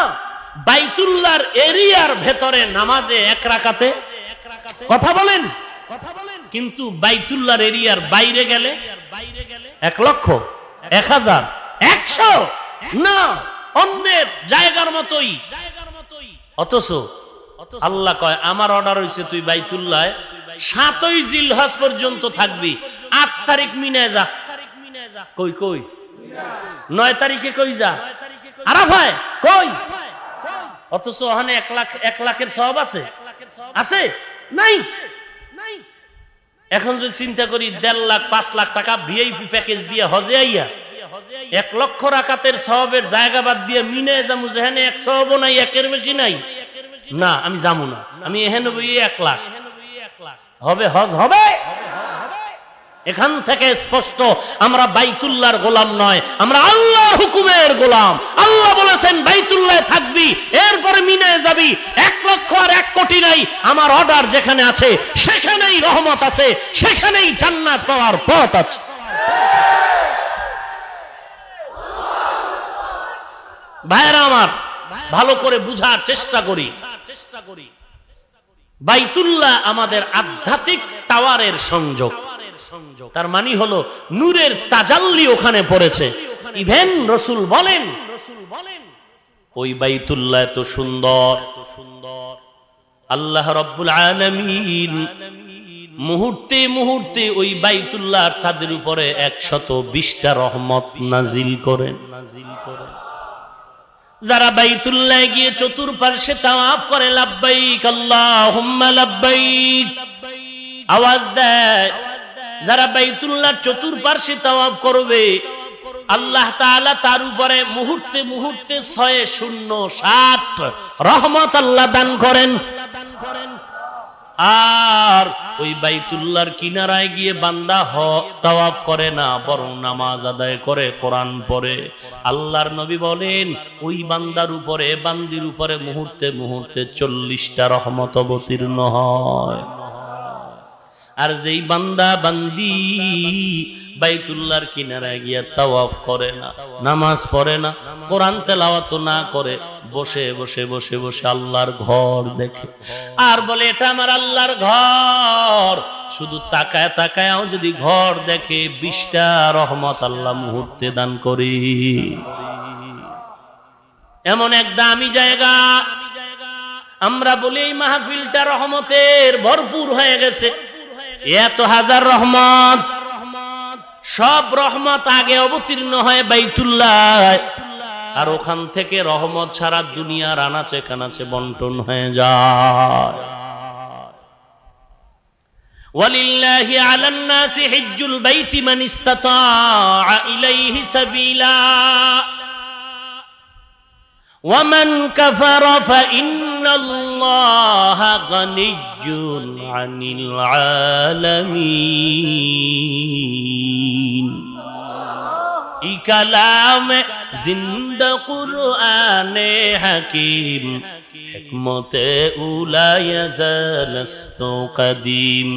বাইতুল্লাহর এরিয়ার ভেতরে নামাজে এক রাকাতে, কথা বলেন, কিন্তু বাইতুল্লাহর এরিয়ার বাইরে গেলে 1 লক্ষ, 1000, 100 না, অন্যের জায়গার মতোই। অথচ আল্লাহ কয় আমার অর্ডার হইছে তুই বাইতুল্লাহ 7ই জিলহজ পর্যন্ত থাকবি, 8 তারিখ মিনায় যা। কই কই 9 তারিখে কই যা আরাফায় কই? অথচ ওখানে 1 লাখের সওয়াব আছে, আছে নাই? এখন যদি চিন্তা করি 1.5 লাখ 5 লাখ টাকা ভিআইপি প্যাকেজ দিয়ে হজে আইয়া 1 লক্ষ রাকাতের সওয়াবের জায়গা বাদ দিয়ে মিনায় যামু, যেখানে 1 সওয়াবও নাই, 1-এর বেশি নাই, না আমি যাবো না, আমি এখানে বই 1 লাখ হবে, হজ হবে। এখান থেকে স্পষ্ট আমরা বাইতুল্লাহর গোলাম নয়, আমরা আল্লাহর হুকুমের গোলাম। আল্লাহ বলেছেন বাইতুল্লাহ থাকবি, এরপরে মিনায় যাবি। 1 লক্ষ আর 1 কোটি নাই, আমার অর্ডার যেখানে আছে সেখানেই রহমত আছে, সেখানেই জান্নাত পাওয়ার পথ আছে। ভাইরা আমার, ভালো করে বুঝার চেষ্টা করি। বাইতুল্লাহ আমাদের আধ্যাত্মিক টাওয়ারের সংযোগ, তার মানে হলো নূরের তাজাল্লি ওখানে পড়েছে। ইভেন রাসূল বলেন ওই বাইতুল্লাহ এত সুন্দর, আল্লাহ রাব্বুল আলামিন মুহূর্তে মুহূর্তে ওই বাইতুল্লাহর ছাদের উপরে 120টা রহমত নাজিল করেন। যারা বাইতুল্লাহ গিয়ে চতুর্পার্শ্বে তাওয়াফ করে লাব্বাইক আল্লাহুম্মা লাব্বাইক আওয়াজ দেয়, যারা বাইতুল্লাহ চতুর্পার্শ্বে তাওয়াফ করবে আল্লাহ তাআলা তার উপরে মুহূর্তে মুহূর্তে 607 রহমত আল্লাহ দান করেন। আর ওই বাইতুল্লাহর কিনারায় গিয়ে বান্দা তাওয়াফ করে না, বরং নামাজ আদায় করে, কোরআন পড়ে। আল্লাহর নবী বলেন ওই বান্দার উপরে, বান্দির উপরে মুহূর্তে মুহূর্তে 40টা রহমত অবতীর্ণ হয়। আর যেই বান্দা বান্দি বাইতুল্লাহর কিনারায় গিয়ে তাওয়াফ করে না, নামাজ পড়ে না, কোরআন তেলাওয়াত না করে, বসে বসে বসে বসে আল্লাহর ঘর দেখে আর বলে এটা আমার আল্লাহর ঘর, শুধু তাকায় তাকায়ও যদি ঘর দেখে 20টা রহমত আল্লাহ মুহূর্তে দান করি। এমন এক দামি জায়গা, আমরা বলি এই মাহফিলটা রহমতের ভরপুর হয়ে গেছে, এত হাজার রহমত, সব রহমত আগে অবতীর্ণ হয় বাইতুল্লাহ, আর ওখান থেকে রহমত সারা দুনিয়ার আনাচে কানাচে বন্টন হয়ে যায়। ওয়ালিল্লাহি আলান নাসি হিজ্জুল বাইতি মান ইসতাতাআ ইলাইহি সাবিলা ওয়ামান কাফারা ফাইন্নাল্লাহা গানিয়্যুন আনিল আলামিন। ই কালাম জিন্দা কুরআনে হাকিম, হিকমতে উলা ইয়াজালস্তু কদিম,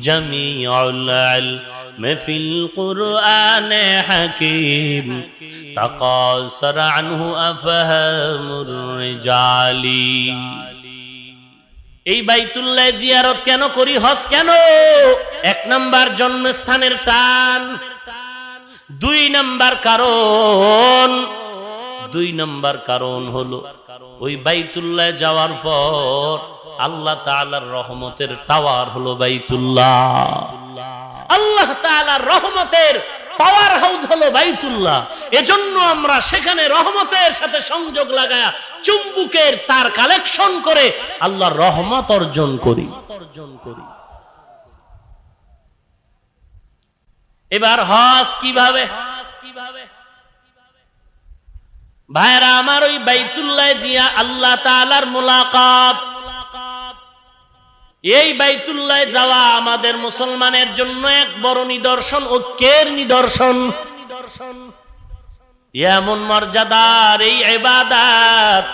জামিউল ইলম ফিল কুরআনে হাকিম, তাকাসার আনহু আফহামুর রিজালি। এই বাইতুল্লাহ জিয়ারত কেন করি, হজ কেন? 1 নাম্বার জন্মস্থানের টান, 2 নাম্বার কারণ হলো ওই বাইতুল্লাহ যাওয়ার পর আল্লাহ তাআলার রহমতের টাওয়ার হলো বাইতুল্লাহ। আল্লাহ তাআলার রহমতের পাওয়ার হাউস হলো বাইতুল্লাহ। এজন্য আমরা সেখানে রহমতের সাথে সংযোগ লাগায়া চুম্বুকের তার কালেকশন করে আল্লাহর রহমত অর্জন করি। এবার হজ কিভাবে? ভাইরা আমার, ওই বাইতুল্লাহ জিয়া আল্লাহ তাআলার মুলাকাত, এই বাইতুল্লাহ যাওয়া আমাদের মুসলমানের জন্য এক বড় নিদর্শন, ঐক্যের নিদর্শন। এমন মর্যাদার এই ইবাদত,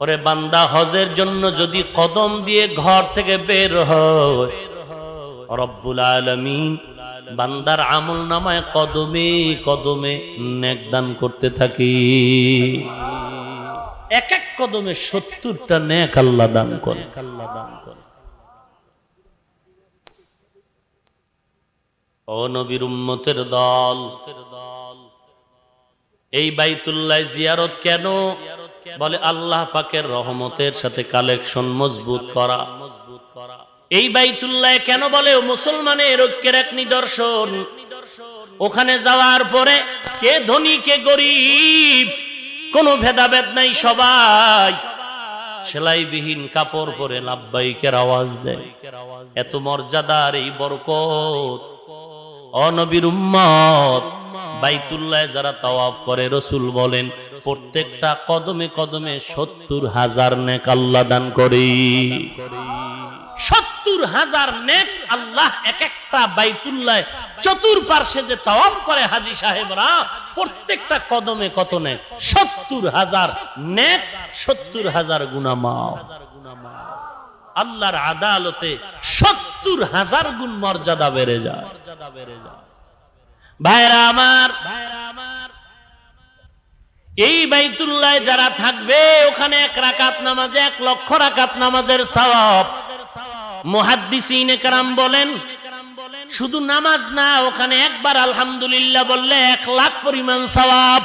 ওরে বান্দা হজের জন্য যদি কদম দিয়ে ঘর থেকে বের হয়, রব্বুল আলামিন বান্দার আমল নামায় কদমে কদমে নেক দান করতে থাকি। এক এক কদমে 70টা নেক আল্লাহ দান করে। ও নবীর উম্মতের দল, এই বাইতুল্লাহ জিয়ারত কেন? বলে আল্লাহ পাকের রহমতের সাথে কালেকশন মজবুত করা। এই বাইতুল্লাহ কেন? বলে মুসলমানের ঐক্যের এক নিদর্শন। ওখানে যাওয়ার পরে কে ধনী কে গরিব কোনো ভেদাভেদ নাই, সবাই সেলাইবিহীন কাপড় পরে লাব্বাইকের আওয়াজ দেয়। এত মর্যাদার এই বরকত। ও নবীর উম্মত, বাইতুল্লাহ যারা তাওয়াফ করে রাসূল বলেন প্রত্যেকটা কদমে কদমে 70,000 নেক আল্লাহ দান করে। 70,000 নেক আল্লাহ এক একটা বাইতুল্লাহ চতুর্পার্শ্বে যে তাওয়াফ করে হাজী সাহেবরা, প্রত্যেকটা কদমে কত নেক? 70,000 নেক, 70,000 গুনাহ মাফ। আল্লাহর আদালতে 70,000 গুণ মর্যাদা বেড়ে যায়। ভাইরা আমার, এই বাইতুল্লাহ যারা থাকবে ওখানে 1 রাকাত নামাজে 1 লক্ষ রাকাত নামাজের সওয়াব। মুহাদ্দিসিনে কেরাম বলেন শুধু নামাজ না, ওখানে একবার আলহামদুলিল্লাহ বললে 1 লাখ পরিমাণ সওয়াব।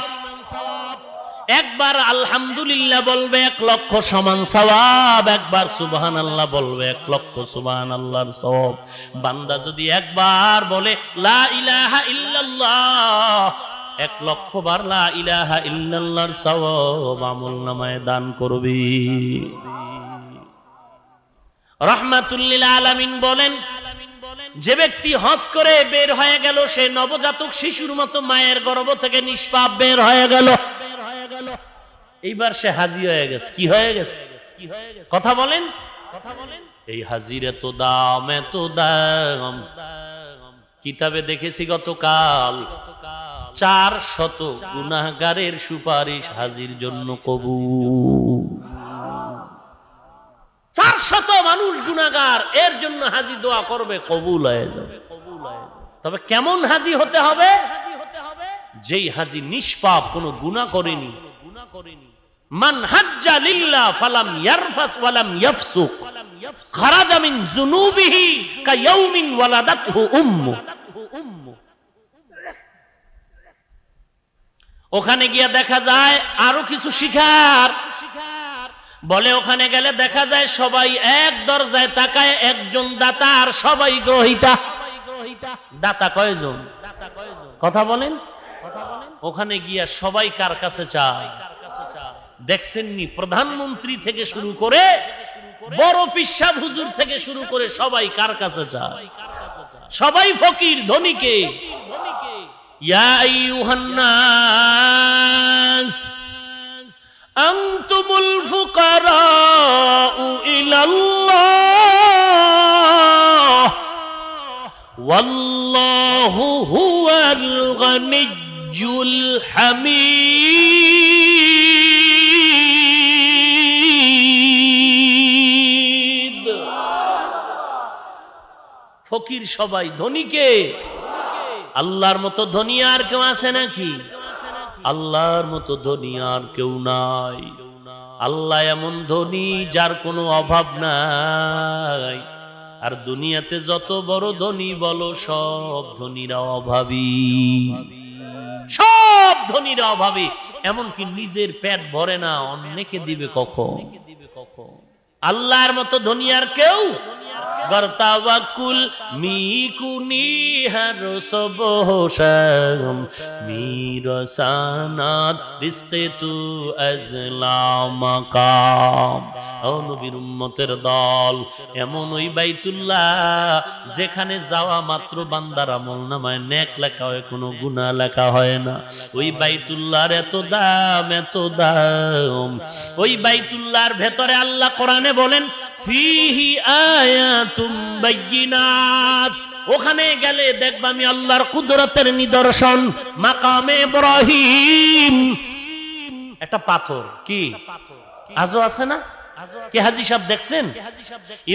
একবার আলহামদুলিল্লাহ বলবে 1 লক্ষ সমান সওয়াব। একবার সুবহানাল্লাহ বলবে 1 লক্ষ সুবহানাল্লাহর সওয়াব। বান্দা যদি একবার বলে লা ইলাহা ইল্লাল্লাহ, 1 লক্ষ বার লা ইলাহা ইল্লাল্লাহর সওয়াব আমলনামায় দান করবি। রাহমাতুল লিল আলামিন বলেন যে ব্যক্তি হজ করে বের হয়ে গেল সে নবজাতক শিশুর মতো মায়ের গর্ভ থেকে নিষ্পাপ বের হয়ে গেল। এইবার সে হাজী হয়ে গেছে। কি হয়ে গেছে? কথা বলেন। এই হাজীর এত দাম, এত দাম। কিতাবে দেখেছি গতকাল 400 গুনাহগারের সুপারিশ হাজীর জন্য কবুল। 400 মানুষ গুনাহগার, এর জন্য হাজী দোয়া করবে, কবুল হয়ে যাবে। তবে কেমন হাজী হতে হবে? যেই হাজী নিষ্পাপ, কোনো গুনাহ করেনি। মান হাজ্জা লিল্লাহ ফালাম ইয়ারফাস ওয়ালাম ইয়াফসুক খারাজা মিন যুনুবিহি কায়াউমিন ওয়ালাদাতহু উম্মু। ওখানে গিয়ে দেখা যায় আরো কিছু শিখার। বলে ওখানে গেলে দেখা যায় সবাই এক দরজায় তাকায়, একজন দাতা আর সবাই গ্রহীতা। দাতা কয়জন? কথা বলেন। ওখানে গিয়া সবাই কার কাছে চায়? দেখছেননি, প্রধানমন্ত্রী থেকে শুরু করে বড় পিশাব হুজুর থেকে শুরু করে সবাই কার কাছে চায়? সবাই ফকির, ধনীকে। ইয়া আইয়ুহান নাস আনতুমুল ফুকারাউ ইলাল্লাহ ওয়াল্লাহু হুয়াল গানিয়্যুল হামিদ। ফকির সবাই, ধনীকে। আল্লাহর মতো ধনী আর কেউ আছে নাকি? আল্লাহর মতো ধনী আর কেউ নাই। আল্লাহ এমন ধনী যার কোনো অভাব নাই। আর দুনিয়াতে যত বড় ধনী বলো, সব ধনীরা অভাবী। সব ধনীরা অভাবী। এমনকি নিজের পেট ভরে না, অন্যকে দিবে কখন? আল্লাহর মতো ধনী আর কেউ? গরতাওয়াকুল মিকুনি হর সবহশম মিরসানাত রিজকে তু আজলামাকাম। ও নবীর উম্মতের দল, এমন ওই বাইতুল্লাহ যেখানে যাওয়া মাত্র বান্দার আমলনামায় নেক লেখা হয়, কোনো গুনাহ লেখা হয় না। ওই বাইতুল্লাহর এত দাম, এত দাম। ওই বাইতুল্লাহর ভেতরে আল্লাহ কোরআনে বলেন ফিহি আয়াতুম বাইয়িনাত। ওখানে গেলে দেখবা আমি আল্লাহর কুদরতের নিদর্শন। মাকামে ইব্রাহিম একটা পাথর, কি আজও আছে না? কি হাজী সাহেব দেখছেন?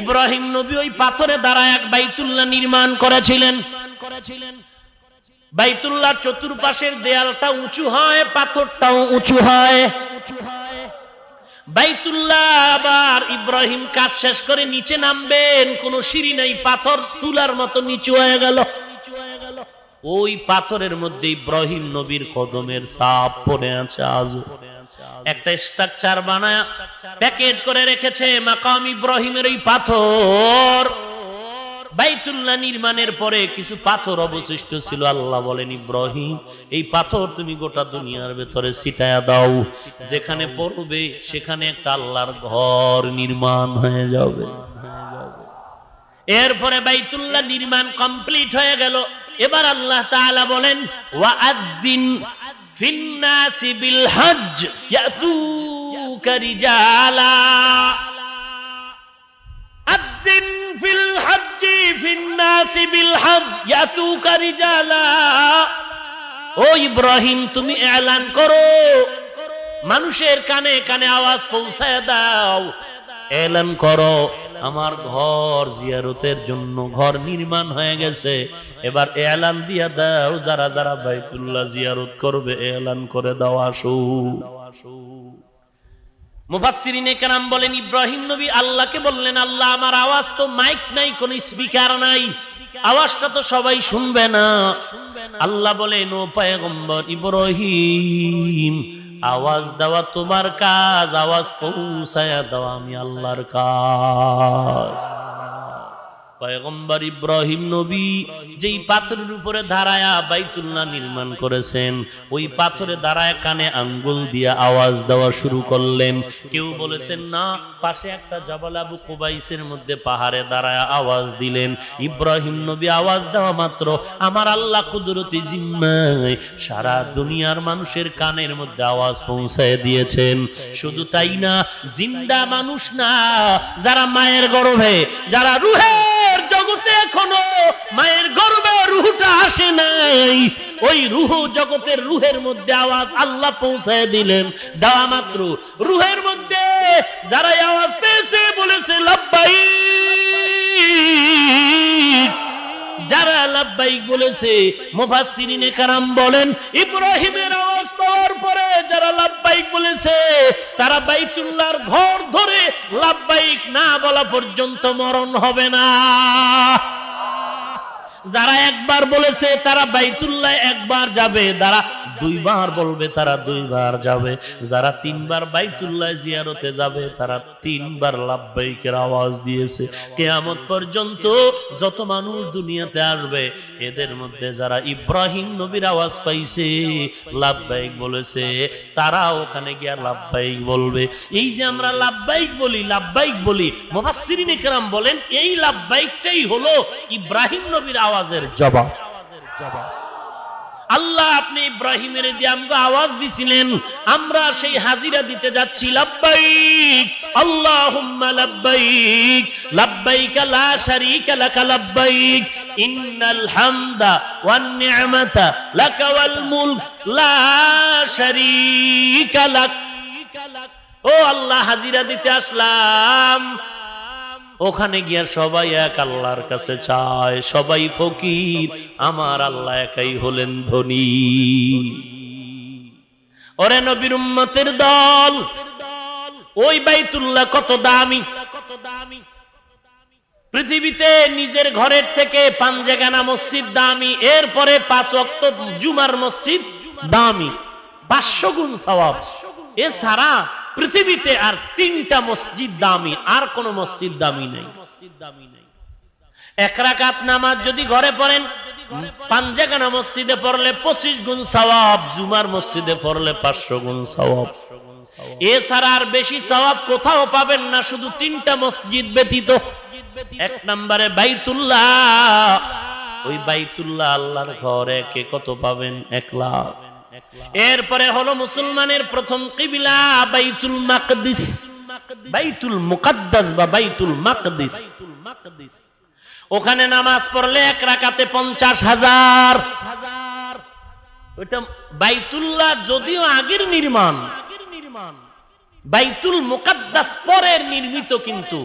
ইব্রাহিম নবী ওই পাথরে দাঁড়ায় এক বাইতুল্লাহ নির্মাণ করেছিলেন। বাইতুল্লাহর চতুর্পাশের দেয়ালটা উঁচু হয়, পাথরটাও উঁচু হয়। বাইতুল্লাহ আবার ইব্রাহিম কাজ শেষ করে নিচে নামবেন, কোনো সিঁড়ি নাই, পাথর তুলার মতো নিচু হয়ে গেল। ওই পাথরের মধ্যে ইব্রাহিম নবীর কদমের ছাপ পড়ে আছে। আজও একটা স্ট্রাকচার বানায় প্যাকেট করে রেখেছে মাকাম ইব্রাহিমের এই পাথর। বাইতুল্লাহ নির্মাণের পরে কিছু পাথর অবশিষ্ট ছিল। আল্লাহ বলেন, ইব্রাহিম এই পাথর তুমি গোটা দুনিয়ার ভেতরে ছিটায়া দাও, যেখানে পড়বে সেখানে একটা আল্লাহর ঘর নির্মাণ হয়ে যাবে। এরপরে বাইতুল্লাহ নির্মাণ কমপ্লিট হয়ে গেল। এবার আল্লাহ তাআলা বলেন, ওয়াআদ্দিন ফিন্নাসি বিল হজ্জ ইয়াতুকা রিজালা। আদ্দিন ফিল হজ্জি ফিন্নাসি বিল হজ্জ ইয়াতুকা রিজালা। ও ইব্রাহিম, তুমি এলান করো, মানুষের কানে কানে আওয়াজ পৌঁছায় দাও, এলান করো আমার ঘর জিয়ারতের জন্য ঘর নির্মাণ হয়ে গেছে। এবার এলান দিয়া দাও, যারা যারা বাইতুল্লাহ জিয়ারত করবে এলান করে দাও, আসো। মুফাসসিরিনে কেরাম বলেন, ইব্রাহিম নবী আল্লাহকে বললেন, আল্লাহ আমার আওয়াজ তো মাইক নাই, কোন স্পিকার নাই, আওয়াজটা তো সবাই শুনবে না। আল্লাহ বলেন, ও পয়গম্বর ইব্রাহিম, আওয়াজ দেওয়া তোমার কাজ, আওয়াজ পৌঁছায়া দেওয়া আমি আল্লাহর কাজ। পয়গম্বর ইব্রাহিম নবী যেই পাথরের উপরে দাঁড়ায়া বাইতুল্লাহ নির্মাণ করেছেন, ওই পাথরে দাঁড়ায় কানে আঙ্গুল দিয়া আওয়াজ দেওয়া শুরু করলেন। কেউ বলেছেন না, পাশে একটা জাবাল আবু কুবাইসের মধ্যে পাহাড়ে দাঁড়ায়া আওয়াজ দিলেন। ইব্রাহিম নবী আওয়াজ দেওয়া মাত্র আমার আল্লাহ কুদরতি জিম্মায় সারা দুনিয়ার মানুষের কানের মধ্যে আওয়াজ পৌঁছায় দিয়েছেন। শুধু তাই না, জিন্দা মানুষ না, যারা মায়ের গর্ভে, যারা রুহের জগতে এখনো মায়ের গর্ভে রুহটা আসে নাই, ওই রুহ জগতের রুহের মধ্যে আওয়াজ আল্লাহ পৌঁছায় দিলেন। দেওয়া মাত্র রুহের মধ্যে যারা আওয়াজ পেয়েছে বলেছে লাব্বাইক। যারা লাব্বাইক বলেছে, মুফাসসিরিনে কেরাম বলেন, ইব্রাহিমের আওয়াজ পাওয়ার পরে যারা লাব্বাইক বলেছে, তারা বাইতুল্লাহর ঘর ধরে লাব্বাইক না বলা পর্যন্ত মরণ হবে না। যারা একবার বলেছে তারা বাইতুল্লাহ একবার যাবে, যারা দুইবার বলবে তারা দুইবার যাবে, যারা তিনবার বাইতুল্লাহ জিয়ারতে যাবে তারা তিনবার লাব্বাইকের আওয়াজ দিয়েছে। কিয়ামত পর্যন্ত যত মানুষ দুনিয়াতে আসবে, এদের মধ্যে যারা ইব্রাহিম নবীর আওয়াজ পাইছে, লাব্বাইক বলেছে, তারা ওখানে গিয়া লাব্বাইক বলবে। এই যে আমরা লাব্বাইক বলি, লাব্বাইক বলি, মুফাসসিরিনে কেরাম বলেন এই লাব্বাইকটাই হলো ইব্রাহিম নবীর আওয়াজের জবাব। আল্লাহ আপনি ইব্রাহিমের দিয়ে আমগো আওয়াজ দিছিলেন, আমরা সেই হাজিরা দিতে যাচ্ছি। লাব্বাইক আল্লাহুম্মা লাব্বাইক, লাব্বাইক লা শারীকা লাকা লাব্বাইক, ইন্নাল হামদা ওয়ান নি'মাতা লাকা ওয়াল মুলক লা শারীকা লাক। ও আল্লাহ, হাজিরা দিতে আসলাম, ওখানে গিয়া সবাই এক আল্লাহর কাছে চায়, সবাই ফকির, আমার আল্লাহ একাই হলেন ধনী। ওরে নবীর উম্মতের দল, ওই বাইতুল্লাহ কত দামি! পৃথিবীতে নিজের ঘরের থেকে পাঞ্জেগানা মসজিদ দামি, এরপরে 5 ওয়াক্ত জুমার মসজিদ দামি, 500 গুণ সওয়াব। এছাড়া পৃথিবীতে আর 3টা মসজিদ দামি, আর কোন মসজিদ দামি নেই। 1 রাকাত নামাজ যদি ঘরে পড়েন, পাঞ্জেগানা মসজিদে পড়লে 25 গুণ সওয়াব, জুমার মসজিদে পড়লে 500 গুণ সওয়াব। এছাড়া আর বেশি সওয়াব কোথাও পাবেন না, শুধু 3টা মসজিদ ব্যতীত। 1 নম্বরে বাইতুল্লাহ, ওই বাইতুল্লাহ আল্লাহর ঘর, একে কত পাবেন? 1 লাখ। এরপরে হলো মুসলমানের প্রথম কিবলা বাইতুল মাকদিস, বাইতুল মুকাদ্দাস বা বাইতুল মাকদিস। ওখানে নামাজ পড়লে 1 রাকাতে 50,000। ওইটা বাইতুল্লাহ যদিও আগের নির্মাণ, বাইতুল মুকাদ্দাস পরের নির্মিত, কিন্তু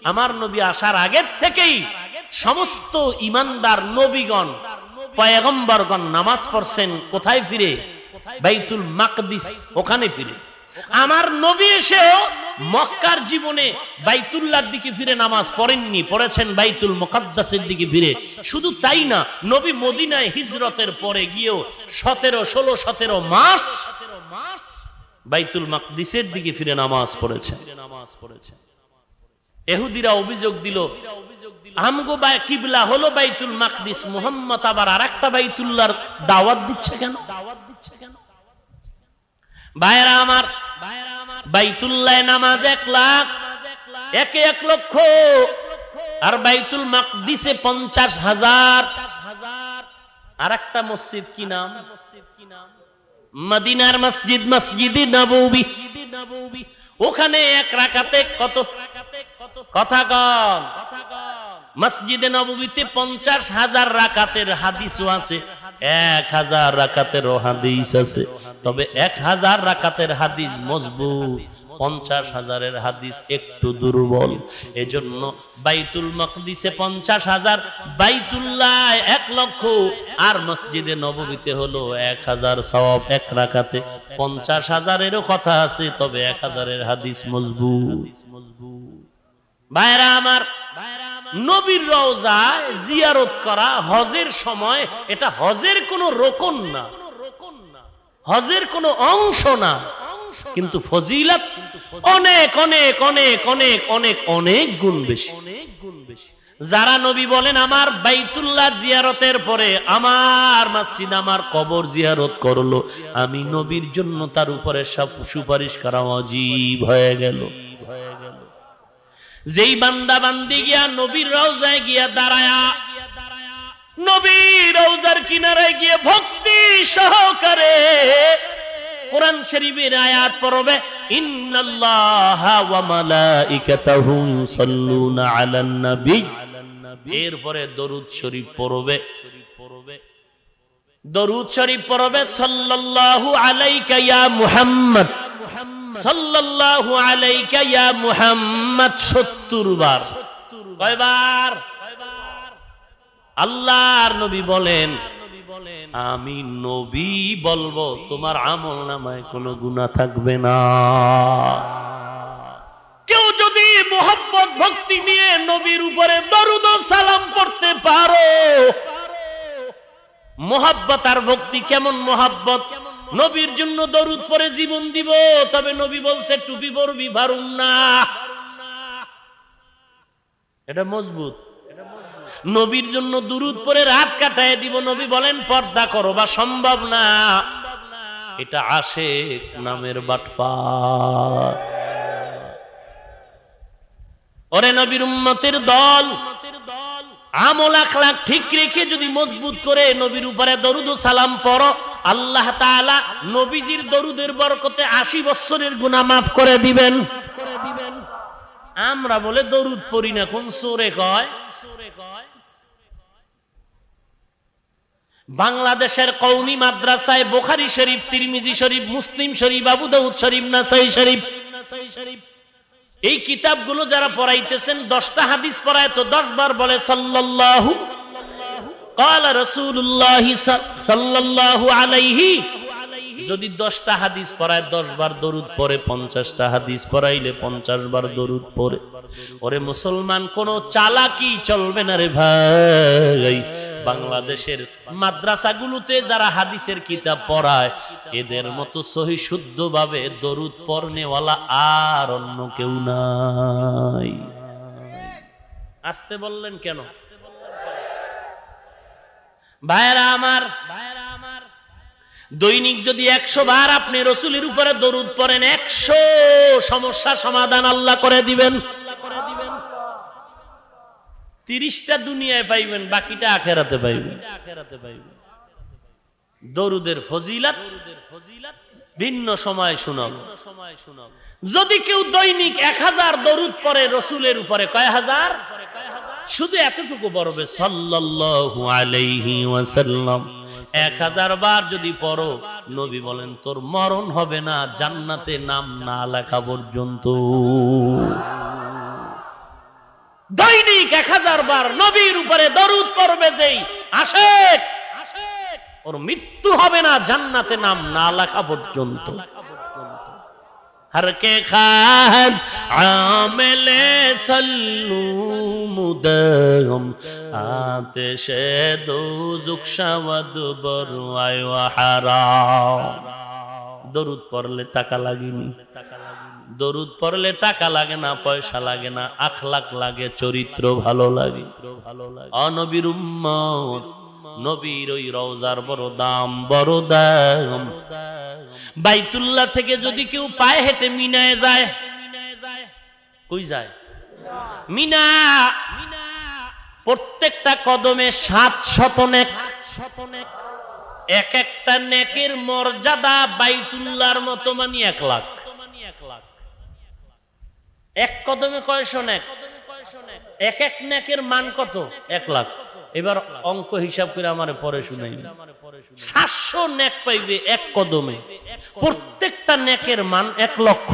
আমার নবী আসার আগের থেকেই সমস্ত ইমানদার নবীগণ, পয়গম্বরগণ নামাজ পড়ছেন কোথায়? ফিরে বাইতুল মাকদিস, ওখানে ফিরে। আমার নবী এসেও মক্কার জীবনে বাইতুল্লাহর দিকে ফিরে নামাজ পড়েননি, পড়েছেন বাইতুল মুকাদ্দাসের দিকে ফিরে। শুধু তাই না, নবী মদিনায় হিজরতের পরে গিয়েও 17 মাস বাইতুল মাকদিসের দিকে ফিরে নামাজ পড়েছেন। ইহুদিরা অভিযোগ দিল, আমগো কিবলা হলো বাইতুল মাকদিস, মুহাম্মদ আবার আরেকটা বাইতুল্লাহর দাওয়াত দিচ্ছে কেন? ভাইরা আমার, বাইতুল্লাহ নামাজ 1 লাখ, 1 লক্ষ, আর বাইতুল মাকদিসে 50,000। আর একটা মসজিদ কি নাম? মদিনার মসজিদ, মসজিদে নববী। ওখানে 1 রাকাতে কত? কথা কম। মসজিদে নববীতে 50,000 রাকাতের হাদিসও আছে, 1000 রাকাতেরও হাদিস আছে। তবে 1000 রাকাতের হাদিস মজবুত, 50,000-এর হাদিস একটু দুর্বল। এজন্য বাইতুল মাকদিসে 50,000, বাইতুল্লাহ 1 লক্ষ, আর মসজিদে নববীতে হলো 1000 সওয়াব 1 রাকাতে। 50,000-এরও কথা আছে, তবে 1000-এর হাদিস মজবুত। ভাইরা আমার, নবীর রওজায় জিয়ারত করা হজের সময়, এটা হজের কোনো রকম না, হজের কোনো অংশ না, কিন্তু ফজিলত অনেক অনেক অনেক অনেক অনেক অনেক গুণ বেশি। যারা নবী বলেন আমার বাইতুল্লাহ জিয়ারতের পরে আমার মসজিদ, আমার কবর জিয়ারত করলো, আমি নবীর জন্য তার উপরে সব সুপারিশ করা ওয়াজিব হয়ে গেল। যেই বান্দা বান্দি গিয়া নবীর রওজায় গিয়া দাঁড়ায়া, নবীর রওজার কিনারায় গিয়ে ভক্তি সহকারে কোরআন শরীফের আয়াত পড়বে, ইন্নাল্লাহা ওয়া মালাইকাতাহু ইউসাল্লুনা আলান নবী, এরপরে দরুদ শরীফ পড়বে, দরুদ শরীফ পড়বে সাল্লাল্লাহু আলাইকা ইয়া মুহাম্মদ, সাল্লাল্লাহু আলাইকা ইয়া মুহাম্মদ 70 বার। কয়বার? আল্লাহর নবী বলেন, আমি নবী বলবো তোমার আমলনামায় কোনো গুনাহ থাকবে না। কেউ যদি মুহাব্বত ভক্তি নিয়ে নবীর উপরে দরুদ ও সালাম পড়তে পারো, মুহাব্বত আর ভক্তি কেমন মুহাব্বত? নবীর জন্য দরুদ পড়ে জীবন দিব, তবে নবী বলছে টুপি পরবি, ভারুম না, এটা মজবুত। নবীর জন্য দুরুদ পড়ে রাত কাটায় দিব, নবী বলেন পর্দা করো বা সম্ভব না, এটা আশিক নামের বাটপার। ওরে নবীর উম্মতের দল, আমল আখলাক ঠিক রেখে যদি মজবুত করে নবীর উপরে দরুদ ও সালাম পড়ো, আল্লাহ তাআলা নবীজির দরুদের বরকতে 80 বছরের গুনাহ মাফ করে দিবেন। আমরা বলে দরুদ পড়ি না, কোন সূরে কয়? বাংলাদেশের কওমি মাদ্রাসায় বুখারী শরীফ, তিরমিজি শরীফ, মুসলিম শরীফ, আবু দাউদ শরীফ, নাসাই শরীফ, এই কিতাবগুলো যারা পড়াইতেছেন 10টা হাদিস পড়ায় তো 10 বার বলে সাল্লাল্লাহু ক্বালা রাসূলুল্লাহ সাল্লাল্লাহু আলাইহি। যদি 10টা হাদিস পড়ায় 10 বার দরুদ পড়ে, 50টা হাদিস পড়াইলে 50 বার দরুদ পড়ে। ওরে মুসলমান, কোন চালাকি চলবে না রে ভাই। বাংলাদেশের মাদ্রাসাগুলোতে যারা হাদিসের কিতাব পড়ায়, এদের মতো সহি শুদ্ধভাবে দরুদ পড়নেওয়ালা আর অন্য কেউ নাই। আসতে বললেন কেন? ভাইরা আমার, দৈনিক যদি 100 বার আপনি রাসূলের উপরে দরুদ পড়েন, 100 সমস্যা সমাধান আল্লাহ করে দিবেন। 30টা দুনিয়ায় পাইবেন, বাকিটা আখিরাতে পাইবেন। দরুদের ফজিলত ভিন্ন সময় শোনাব। যদি কেউ দৈনিক 1000 দরুদ পড়ে রাসূলের উপরে, কয় হাজার? শুধু এতটুকু পড়বে সাল্লাল্লাহু আলাইহি ওয়াসাল্লাম, 1000 বার যদি পড়ো, নবী বলেন তোর মরণ হবে না জান্নাতে নাম না লেখা পর্যন্ত। দৈনিক 1000 বার নবীর উপরে দরুদ পড়বে যেই আশিক, ওর মৃত্যু হবে না জান্নাতে নাম না লেখা পর্যন্ত। हर के खाद आमिले सल्लू मुदम आतिशे दोज़ख शवद बरवाय हाराम। दरूद पढ़ले टाका लागेনি, দরুদ পড়লে টাকা লাগে না, পয়সা লাগে না, আখলাক লাগে, চরিত্র ভালো লাগে। নবীর উম্মত, নবীর ওই রওজার বড় দাম, বড় দাম। বাইতুল্লাহ থেকে যদি কেউ পায়ে হেঁটে মিনায় যায়, কই যায়? মিনা। প্রত্যেকটা কদমে 700 নেক। এক একটা নেকের মর্যাদা বাইতুল্লাহর মতো, মানে 1 লাখ। এক কদমে কয়শো নেক? এক এক নেকের মান কত? 1 লাখ। এবার অঙ্ক হিসাব করে আমারে পরে শুনাই। 700 নেক পাইবে এক কদমে, প্রত্যেকটা নেকের মান 1 লক্ষ।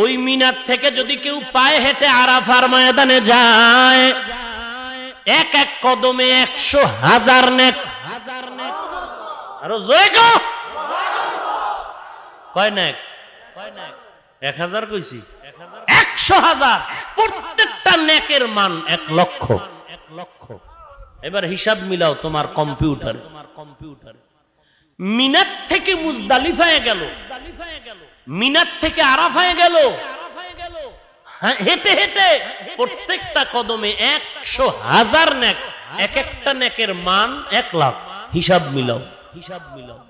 ওই মিনার থেকে যদি কেউ পায়ে হেঁটে আরাফার ময়দানে যায়, এক এক কদমে 100,000 নেক। আরো জোরে কও, কয় নেক? 1000 কইছি, 100,000। প্রত্যেকটা নেকের মান 1 লক্ষ। এবার হিসাব মিলাও তোমার কম্পিউটারে। মিনাত থেকে মুজদালিফায় গেল, মিনাত থেকে আরাফায় গেল, হেঁটে হেঁটে প্রত্যেকটা কদমে 100,000 নেক। এক একটা নেকের মান 1 লাখ। হিসাব মিলাও, হিসাব মিলাও।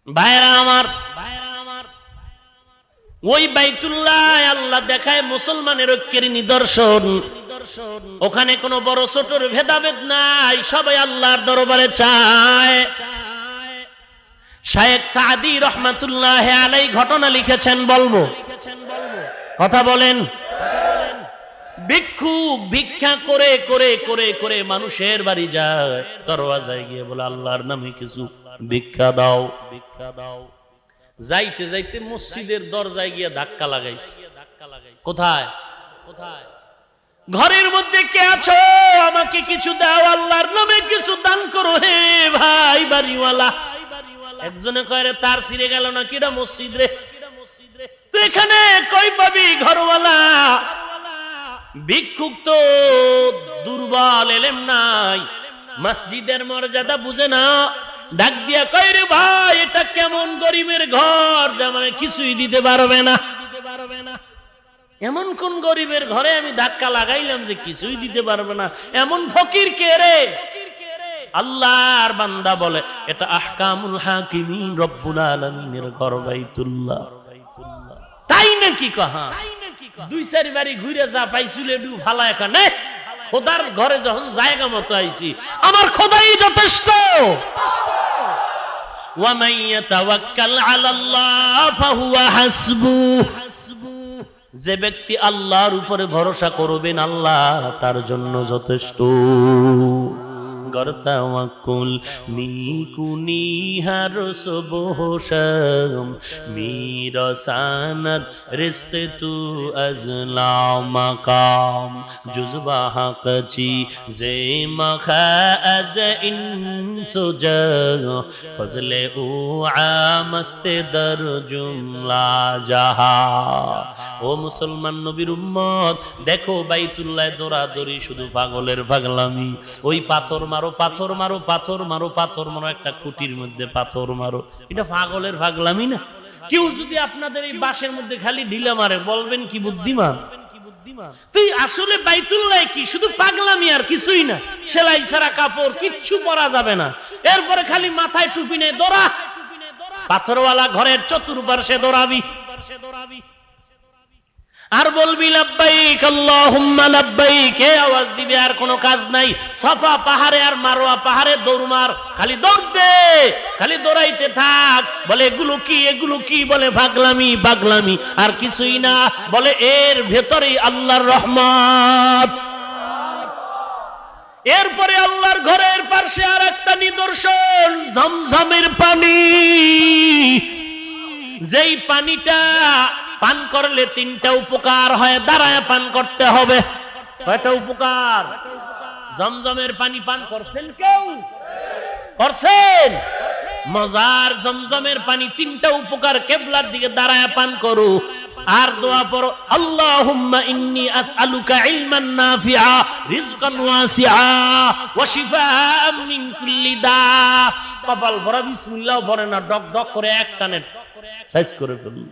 ভাইরা আমার, ওই বাইতুল্লাহ আল্লাহ দেখায় মুসলমানের ঐক্যের নিদর্শন। ওখানে কোনো বড় ছোটর ভেদাভেদ নাই, সবাই আল্লাহর দরবারে চায়। শায়েখ সাদি রহমাতুল্লাহ আলাইহি ঘটনা লিখেছেন, বলবো? কথা বলেন। ভিক্ষুক ভিক্ষা করে করে করে করে মানুষের বাড়ি যায়, দরওয়াজায় গিয়ে বলে আল্লাহর নামে কিছু ভিক্ষা দাও, ভিক্ষা দাও। যাইতে যাইতে মসজিদের দরজায় গিয়ে ধাক্কা লাগাইছে। কোথায়? কোথায়? ঘরের মধ্যে কে আছো? আমাকে কিছু দাও, আল্লাহর নামে কিছু দান করো হে ভাই বাড়িওয়ালা। একজনে কয় রে তার ছিঁড়ে গেল না, কিডা মসজিদ রে? তো এখানে কই পাবি ঘরওয়ালা? ভিক্ষুক তো দুর্বল, এলেম নাই, মসজিদের মর্যাদা বুঝে না। ডাক দিয়া কয় রে ভাই, এটা কেমন গরিবের ঘর যে মানে কিছুই দিতে পারবে না। এমন কোন গরিবের ঘরে আমি ধাক্কা লাগাইলাম যে কিছুই দিতে পারবে না? এমন ফকির কে রে? আল্লাহর বান্দা বলে এটা আহকামুল হাকিমিন রব্বুল আলামিনের ঘর বাইতুল্লাহ। তাই নাকি? কহা 2-4 বাড়ি ঘুরে যা পাইছিলে ডু ভালা। এখানে খোদার ঘরে যখন জায়গা মতো আইছি, আমার খোদাই যথেষ্ট। ওয়া মান ইয়াতাওয়াক্কাল আলাল্লাহ ফাহুয়া হাসবুহ। যে ব্যক্তি আল্লাহর উপরে ভরসা করবেন, আল্লাহ তার জন্য যথেষ্ট। গরতাওয়াক্কুল মিকুনি হার সুবহশম মিরসানাত রিজক তু আজলা মাকাম জুজবা হাকচি জে মখা আজ ইনসুজা ফজলে উ আমস্তে দর জুমলা জাহা। ও মুসলমান নবীর উম্মত, দেখো বাইতুল্লাহ দৌড়াদৌড়ি শুধু পাগলের পাগলামি। ওই পাথর মারো, পাথর মারো, পাথর মারো, পাথর মারো, একটা কুটির মধ্যে পাথর মারো, এটা পাগলের পাগলামি না? কেউ যদি আপনাদের এই বাসের মধ্যে খালি ঢিলা মারে, বলবেন কি বুদ্ধিমান? তুই আসলে বাইতুল্লাহ কি শুধু পাগলামি আর কিছুই না। সেলাই ছাড়া কাপড় কিচ্ছু পরা যাবে না, এরপরে খালি মাথায় টুপি নেই, দৌড়া। পাথরওয়ালা ঘরের চতুর্পার্শ্বে দৌড়াবি আর বলবি লাব্বাইক আল্লাহুম্মা লাব্বাইক, এ আওয়াজ দিবে, আর কোনো কাজ নাই। সাফা পাহাড়ে আর মারওয়া পাহাড়ে দৌড় মার, খালি দৌড় দে, খালি দৌড়াইতে থাক। বলে এগুলো কি, এগুলো কি? বলে পাগলামি, পাগলামি আর কিছুই না। বলে এর ভেতরেই আল্লাহর রহমত। এরপরে আল্লাহর ঘরের পাশে আর একটা নিদর্শন, ঝমঝমের পানি। যেই পানিটা পান করলে 3টা উপকার হয়, দাঁড়ায় পান করতে হবে। কয়টা উপকার? জমজমের পানি পান করছেন? কেউ করছেন? মজার জমজমের পানি তিনটা উপকার, কিবলার দিকে দাঁড়ায় পান করো আর দোয়া পড়ো, আল্লাহুম্মা ইন্নী আসআলুকা ইলমান নাফিআ রিজকান ওয়াসিআ ওয়া শিফাআন মিন কুল্লি দা। কপাল ভরা বিসমিল্লাহ পড়ে না, ডক ডক করে এক টানে সাইজ করে ফেলুন।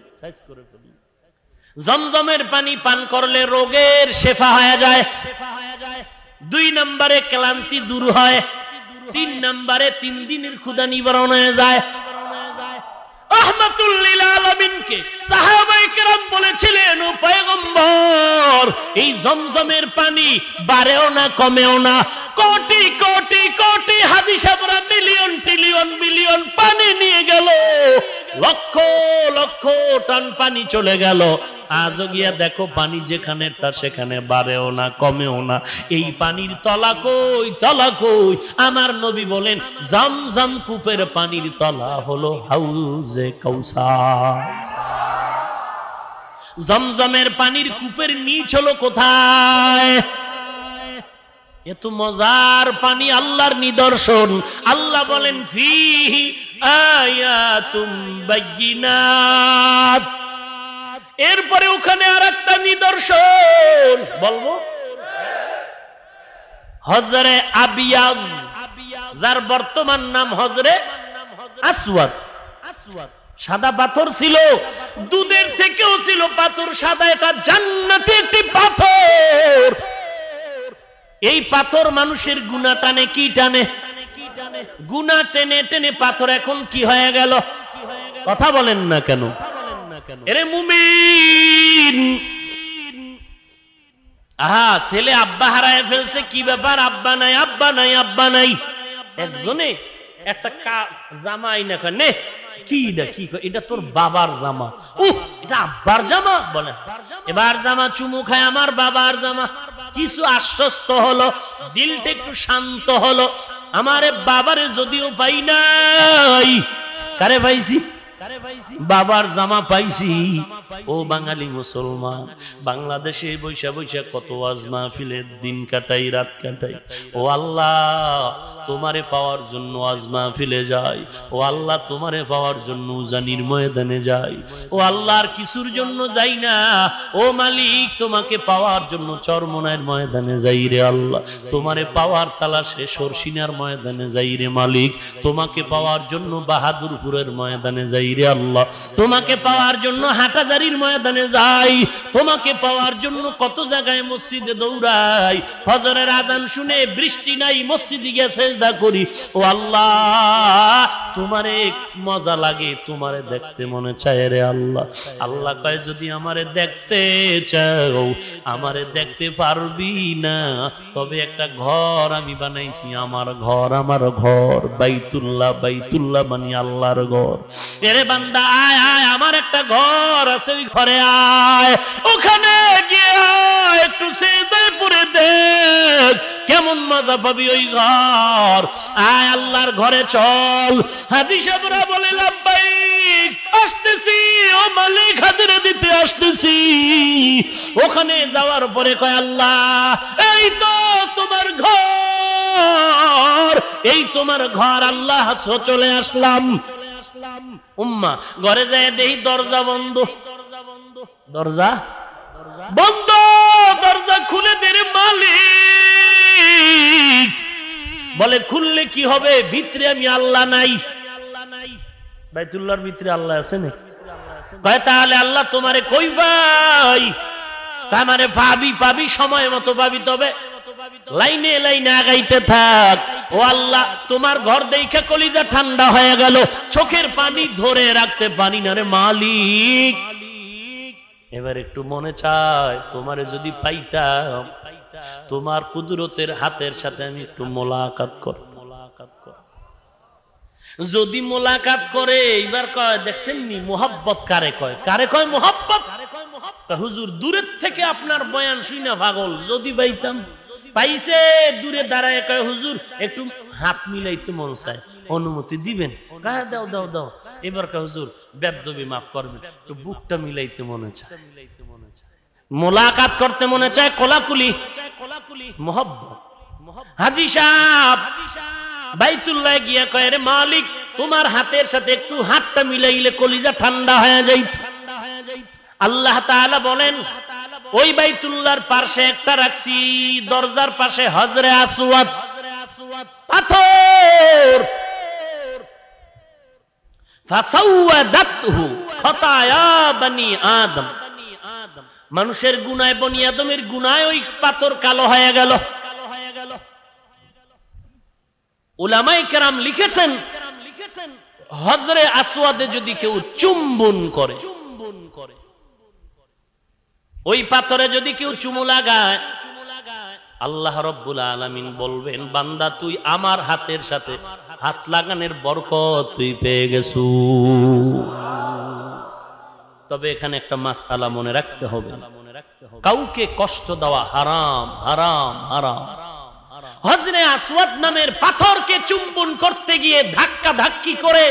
জমজমের পানি পান করলে রোগের শেফা হয়ে যায়। 2 নম্বরে ক্লান্তি দূর হয়। 3 নম্বরে 3 দিনের ক্ষুধা নিবারণ হয়ে যায়। রাহমাতুল লিল আলামিনকে সাহাবায়ে কেরাম বলেছিলেন, ও পয়গম্বর, এই জমজমের পানি বাড়েও না কমেও না, কোটি কোটি কোটি হাজী সাহেবরা মিলিয়ন ট্রিলিয়ন বিলিয়ন পানি নিয়ে গেল, লক্ষ লক্ষ টন পানি চলে গেল, আজও গিয়া দেখো পানি যেখানে তা সেখানে বাড়েও না কমেও না। এই পানির তলা কই, তলা কই? আমার নবী বলেন, জমজম কূপের পানির তলা হলো হাউজে কাউসার। জমজমের পানির কূপের নিচ হলো কোথায়? এত মজার পানি, আল্লাহর নিদর্শন। আল্লাহ বলেন, ফিহি আয়াতুম বাইয়িনাত। এরপরে ওখানে আরেকটা নিদর্শন বলবো, হজরে আবিয়াজ, যার বর্তমান নাম হজরে আসওয়াদ। সাদা পাথর ছিল, দুধের থেকেও ছিল পাথর সাদা। এটা জান্নাতি একটি পাথর। এই পাথর মানুষের গুনাহ টানে। কি টানে? গুনাহ টেনে টেনে পাথর এখন কি হয়ে গেল? কথা বলেন না কেন? এরে মুমিন, আহা, ছেলে আব্বা হারায় ফেলছে, কি ব্যাপার? আব্বা নাই, আব্বা নাই, আব্বা নাই। একজনে একটা জামা আইনা কয়, নে কি এটা, কি এটা তোর বাবার জামা। এটা আব্বার জামা? বলে এবার জামা চুমু খায়, আমার বাবার জামা। কিছু আশ্বস্ত হলো, দিলটা একটু শান্ত হলো। আমারে বাবারে যদিও পাই নাই, কারে পাইছি? বাবার জামা পাইছি। ও বাঙালি মুসলমান, বাংলাদেশে বৈশা বৈশা কত ওয়াজ মাহফিলের দিন কাটাই, রাত কাটাই। ও আল্লাহ, তোমারে পাওয়ার জন্য ওয়াজ মাহফিলে যাই। ও আল্লাহ, তোমারে পাওয়ার জন্য উজানির ময়দানে যাই। ও আল্লাহ, আর কিছুর জন্য যাই না। ও মালিক, তোমাকে পাওয়ার জন্য চরমনায়ের ময়দানে যাই রে আল্লাহ। তোমারে পাওয়ার তালাশে সরসিনার ময়দানে যাই রে মালিক। তোমাকে পাওয়ার জন্য বাহাদুরপুরের ময়দানে যাই রে আল্লাহ। তোমাকে পাওয়ার জন্য হাটাজারির ময়দানে যাই। তোমাকে পাওয়ার জন্য কত জায়গায় মসজিদে দৌড়াই। ফজরের আজান শুনে বৃষ্টি নাই, মসজিদে গিয়ে সিজদা করি। ও আল্লাহ, তোমারে মজা লাগে, তোমারে দেখতে মনে চায় রে আল্লাহ। আল্লাহ কয়, যদি আমারে দেখতে চাও, আমারে দেখতে পারবি না, তবে একটা ঘর আমি বানাইছি, আমার ঘর, আমার ঘর, বাইতুল্লাহ। বাইতুল্লাহ মানে আল্লাহর ঘর। এরে বান্দা, আয় আয়, আমার একটা ঘর আছে, ওই ঘরে আয়। ওখানে গিয়ে একটু সিজদায় পড়ে দেখ, কেমন মজা পাবি ওই ঘর। আয়, আল্লাহর ঘরে চল। হাজী সাহেবরা বলে, লাব্বাইক, আসতেছি ও মালিক, হাজিরা দিতে আসতেছি। ওখানে যাওয়ার পরে কয়, আল্লাহ, এই তো তোমার ঘর, এই তোমার ঘর। আল্লাহ, চলে আসলাম। উম্মা ঘরে যায়, দেখি দরজা বন্ধ। দরজা বন্ধ, দরজা খুলে দে রে মালিক। বলে, খুললে কি হবে? ভিতরে আমি আল্লাহ নাই। বাইতুল্লাহর ভিতরে আল্লাহ আছে না? কয়, তাহলে আল্লাহ তোমারে কই পাই? আমারে পাবি, পাবি, সময় মতো পাবি, তবে লাইনে লাইনে আগাইতে থাক। ও আল্লাহ, তোমার ঘর দেখে কলিজা ঠান্ডা হয়ে গেল, চোখের পানি ধরে রাখতে পারি না রে মালিক। এবার একটু মনে চায়, তোমারে যদি পাইতাম, তোমার কুদরতের হাতের সাথে আমি একটু মোলাকাত কর। যদি মোলাকাত করে, এবার কয়, দেখছেন নি মোহাব্বত কারে কয়? কারে কয় মোহাব্বত? হুজুর, দূরের থেকে আপনার বয়ান শুইনা পাগল, যদি পাইতাম। পাইছে, দূরে দাঁড়ায় কয়, হুজুর একটু হাত মিলাইতে মন চায়, অনুমতি দিবেন? দাও দাও দাও। এবার কয়, হুজুর বেদবি মাফ করবেন, একটু বুকটা মিলাইতে মনে চায়, মোলাকাত করতে মনে চায়, কোলাকুলি, মোহাব্বত। হাজী সাহেব বাইতুল্লাহ গিয়া কয়, রে মালিক, তোমার হাতের সাথে একটু হাতটা মিলাইলে কলিজা ঠান্ডা হয়ে যাইত। আল্লাহ তাআলা বলেন ওই বাইতুল্লাহর পাশে একটা রাখছি, দরজার পাশে হজরে আসওয়াদ পাথর, ফাসাওয়াদাতহু খাতায়া বনি আদম, মানুষের গুনায় বনি আদমের গুনায় ওই পাথর কালো হয়ে গেল। উলামায়ে কেরাম লিখেছেন হজরে আসওয়াদে যদি কেউ চুম্বন করে, ওই পাথরে যদি কেউ চুমু লাগায়, আল্লাহ রাব্বুল আলামিন বলবেন বান্দা তুই আমার হাতের সাথে হাত লাগানোর বরকত তুই পেয়ে গেছু। তবে এখানে একটা মাসআলা মনে রাখতে হবে, কাউকে কষ্ট দেওয়া হারাম, হারাম, হারাম। হজরে আসওয়াদ নামের পাথরকে চুম্বন করতে গিয়ে ধাক্কা ধাক্কি করে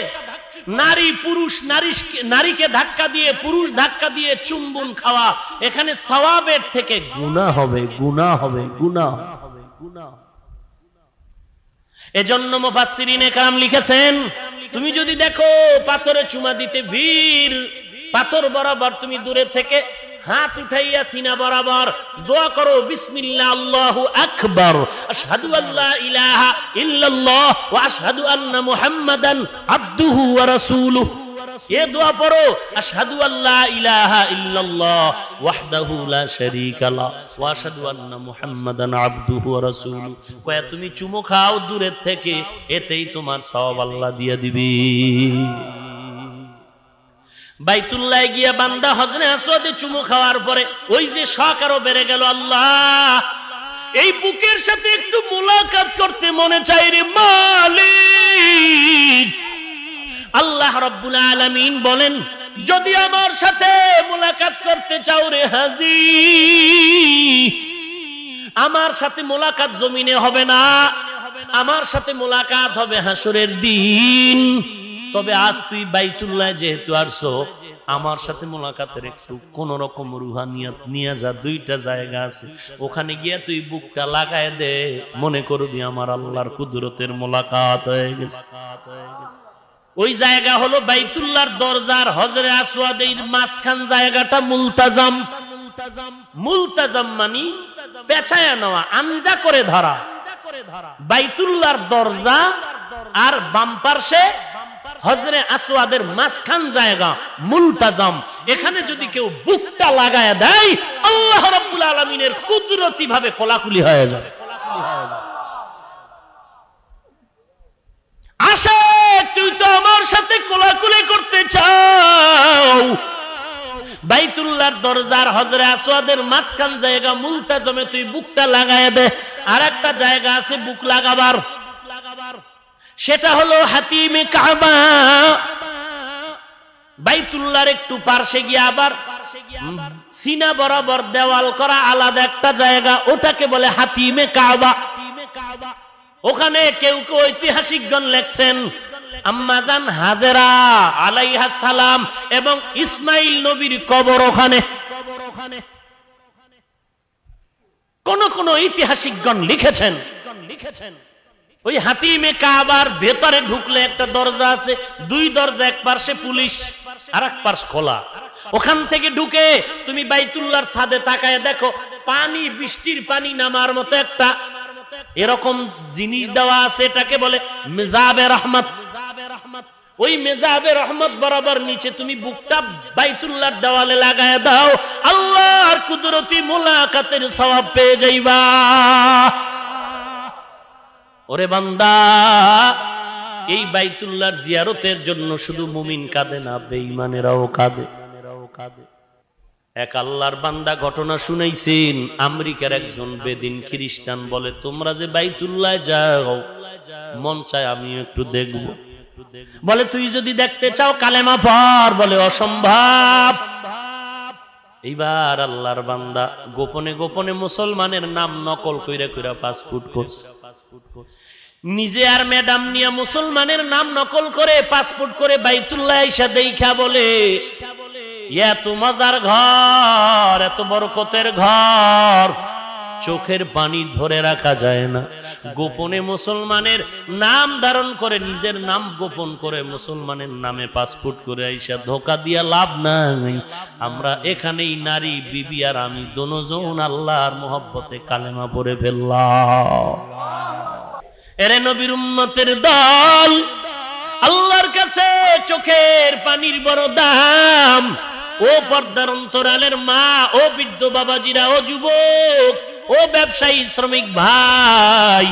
নারী পুরুষ, নারীকে ধাক্কা দিয়ে পুরুষ ধাক্কা দিয়ে চুম্বন খাওয়া, এখানে সওয়াবের থেকে গুনাহ হবে, গুনাহ হবে, গুনাহ হবে, গুনাহ। এজন্য মুফাসসিরিনে কেরাম লিখেছেন তুমি যদি দেখো পাথরে চুমা দিতে ভিড়, পাথর বরাবর তুমি দূরে থেকে হাত উঠাইয়া সিনা বরাবর দোয়া করো বিসমিল্লাহ আল্লাহু আকবার, আশহাদু আল্লা ইলাহা ইল্লাল্লাহ ওয়া আশহাদু আন্না মুহাম্মাদান আবদুহু ওয়া রাসূলুহু। এ দোয়া পড়ো আশহাদু আল্লা ইলাহা ইল্লাল্লাহ ওয়াহদাহু লা শারীকা লা ওয়া আশহাদু আন্না মুহাম্মাদান আবদুহু ওয়া রাসূলুহু। কয়া তুমি চুমু খাও দূরে থেকে, এতেই তোমার সওয়াব আল্লাহ দিয়ে দিবে। বাইতুল্লাহ গিয়া বান্দা হজরে আসওয়াদে চুমু খাওয়ার পরে ওই যে শখ আরো বেড়ে গেল, আল্লাহ এই বুকের সাথে একটু মুলাকাত করতে মনে চাই রে মালিক। আল্লাহ রাব্বুল আলামিন বলেন যদি আমার সাথে মুলাকাত করতে চাও রে হাজী, আমার সাথে মুলাকাত জমিনে হবে না, আমার সাথে মুলাকাত হবে হাসরের দিন। তবে আজ তুই বাইতুল্লাহ যেহেতু আসছো, আমার সাথে মোলাকাতের একটু কোন রকম রুহানিয়াত নিয়ে যা, দুইটা জায়গা আছে ওখানে গিয়া তুই বুকটা লাগায় দে, মনে করবি আমার আল্লাহর কুদরতের মোলাকাত হয়ে গেছে। ওই জায়গা হলো বাইতুল্লাহর দরজার হজরে আসওয়াদের মাঝখান জায়গাটা মুলতাজাম। মুলতাজাম মানে পেছায়া নেওয়া, আঞ্জা করে ধরা। বাইতুল্লাহর দরজা আর বাম পাশে হজরে আসওয়াদের মাঝখান জায়গা মুলতাজাম। এখানে যদি কেউ বুকটা লাগায় দেয়, আল্লাহ রাব্বুল আলামিনের কুদরতি ভাবে কোলাকুলি হয়ে যাবে। আশা তুই তো আমার সাথে কোলাকুলি করতে চাও, বাইতুল্লাহর দরজার হজরে আসওয়াদের মাঝখান জায়গা মুলতাজামে তুই বুকটা লাগায় দে। আর একটা জায়গা আছে বুক লাগাবার, সেটা হলো হাতিমে কাবা। বাইতুল্লাহর একটু পাশে গিয়ে আবার সিনা বরাবর দেওয়াল করা আলাদা একটা জায়গা, ওটাকে বলে হাতিমে কাবা। ওখানে কেউ কেউ ঐতিহাসিকগণ লেখছেন আম্মা জান হাজেরা আলাইহাস সালাম এবং ইসমাইল নবীর কবর ওখানে। কোন কোন ঐতিহাসিকগণ লিখেছেন ওই হাতিমে কাবার ভেতরে ঢুকলে একটা দরজা আছে, দুই দরজা, এক পাশে পুলিশ আর এক পাশ খোলা। ওখান থেকে ঢুকে তুমি বাইতুল্লাহর ছাদে তাকায় দেখো পানি, বৃষ্টির পানি নামার মতো একটা এরকম জিনিস দেওয়া আছে, এটাকে বলে মেজাবে রহমত। ওই মেজাবে রহমত বরাবর নিচে তুমি বুকটা বাইতুল্লাহর দেওয়ালে লাগায় দাও, আল্লাহর কুদরতি মুলাকাতের সওয়াব পেয়ে যাইবা। ওরে বান্দা, এই বাইতুল্লাহর জিয়ারতের জন্য শুধু মুমিন কাঁদে না, বেঈমানেরাও কাঁদে। এক আল্লাহর বান্দা ঘটনা শুনাইছেন, আমেরিকার একজন বেদিন খ্রিস্টান বলে তোমরা যে বাইতুল্লাহ যাও, মন চায় আমি একটু দেখব। বলে তুই যদি দেখতে চাও কালেমা পড়। বলে অসম্ভব। এইবার আল্লাহর বান্দা গোপনে গোপনে মুসলমানের নাম নকল কইরা কইরা পাসপোর্ট করছে। নিজে আর ম্যাডাম নিয়ে মুসলমানের নাম নকল করে পাসপোর্ট করে বাইতুল্লাহ আইসা দেখা বলে এত মজার ঘর, এত বরকতের ঘর, চোখের পানি ধরে রাখা যায় না। গোপনে মুসলমানের নাম ধারণ করে, নিজের নাম গোপন করে মুসলমানের নামে পাসপোর্ট করে আইসা ধোকা দিয়া লাভ নাই। আমরা এখানেই নারী বিবি আর আমি দুজন আল্লাহর মহব্বতে কালেমা পড়ে ফেললাম। এরে নবীর উম্মতের দল, আল্লাহর কাছে চোখের পানির বড় দাম। ও পর্দার অন্তরালের মা, ও বৃদ্ধ বাবাজিরা, ও যুবক, ও ব্যবসায়ী শ্রমিক ভাই,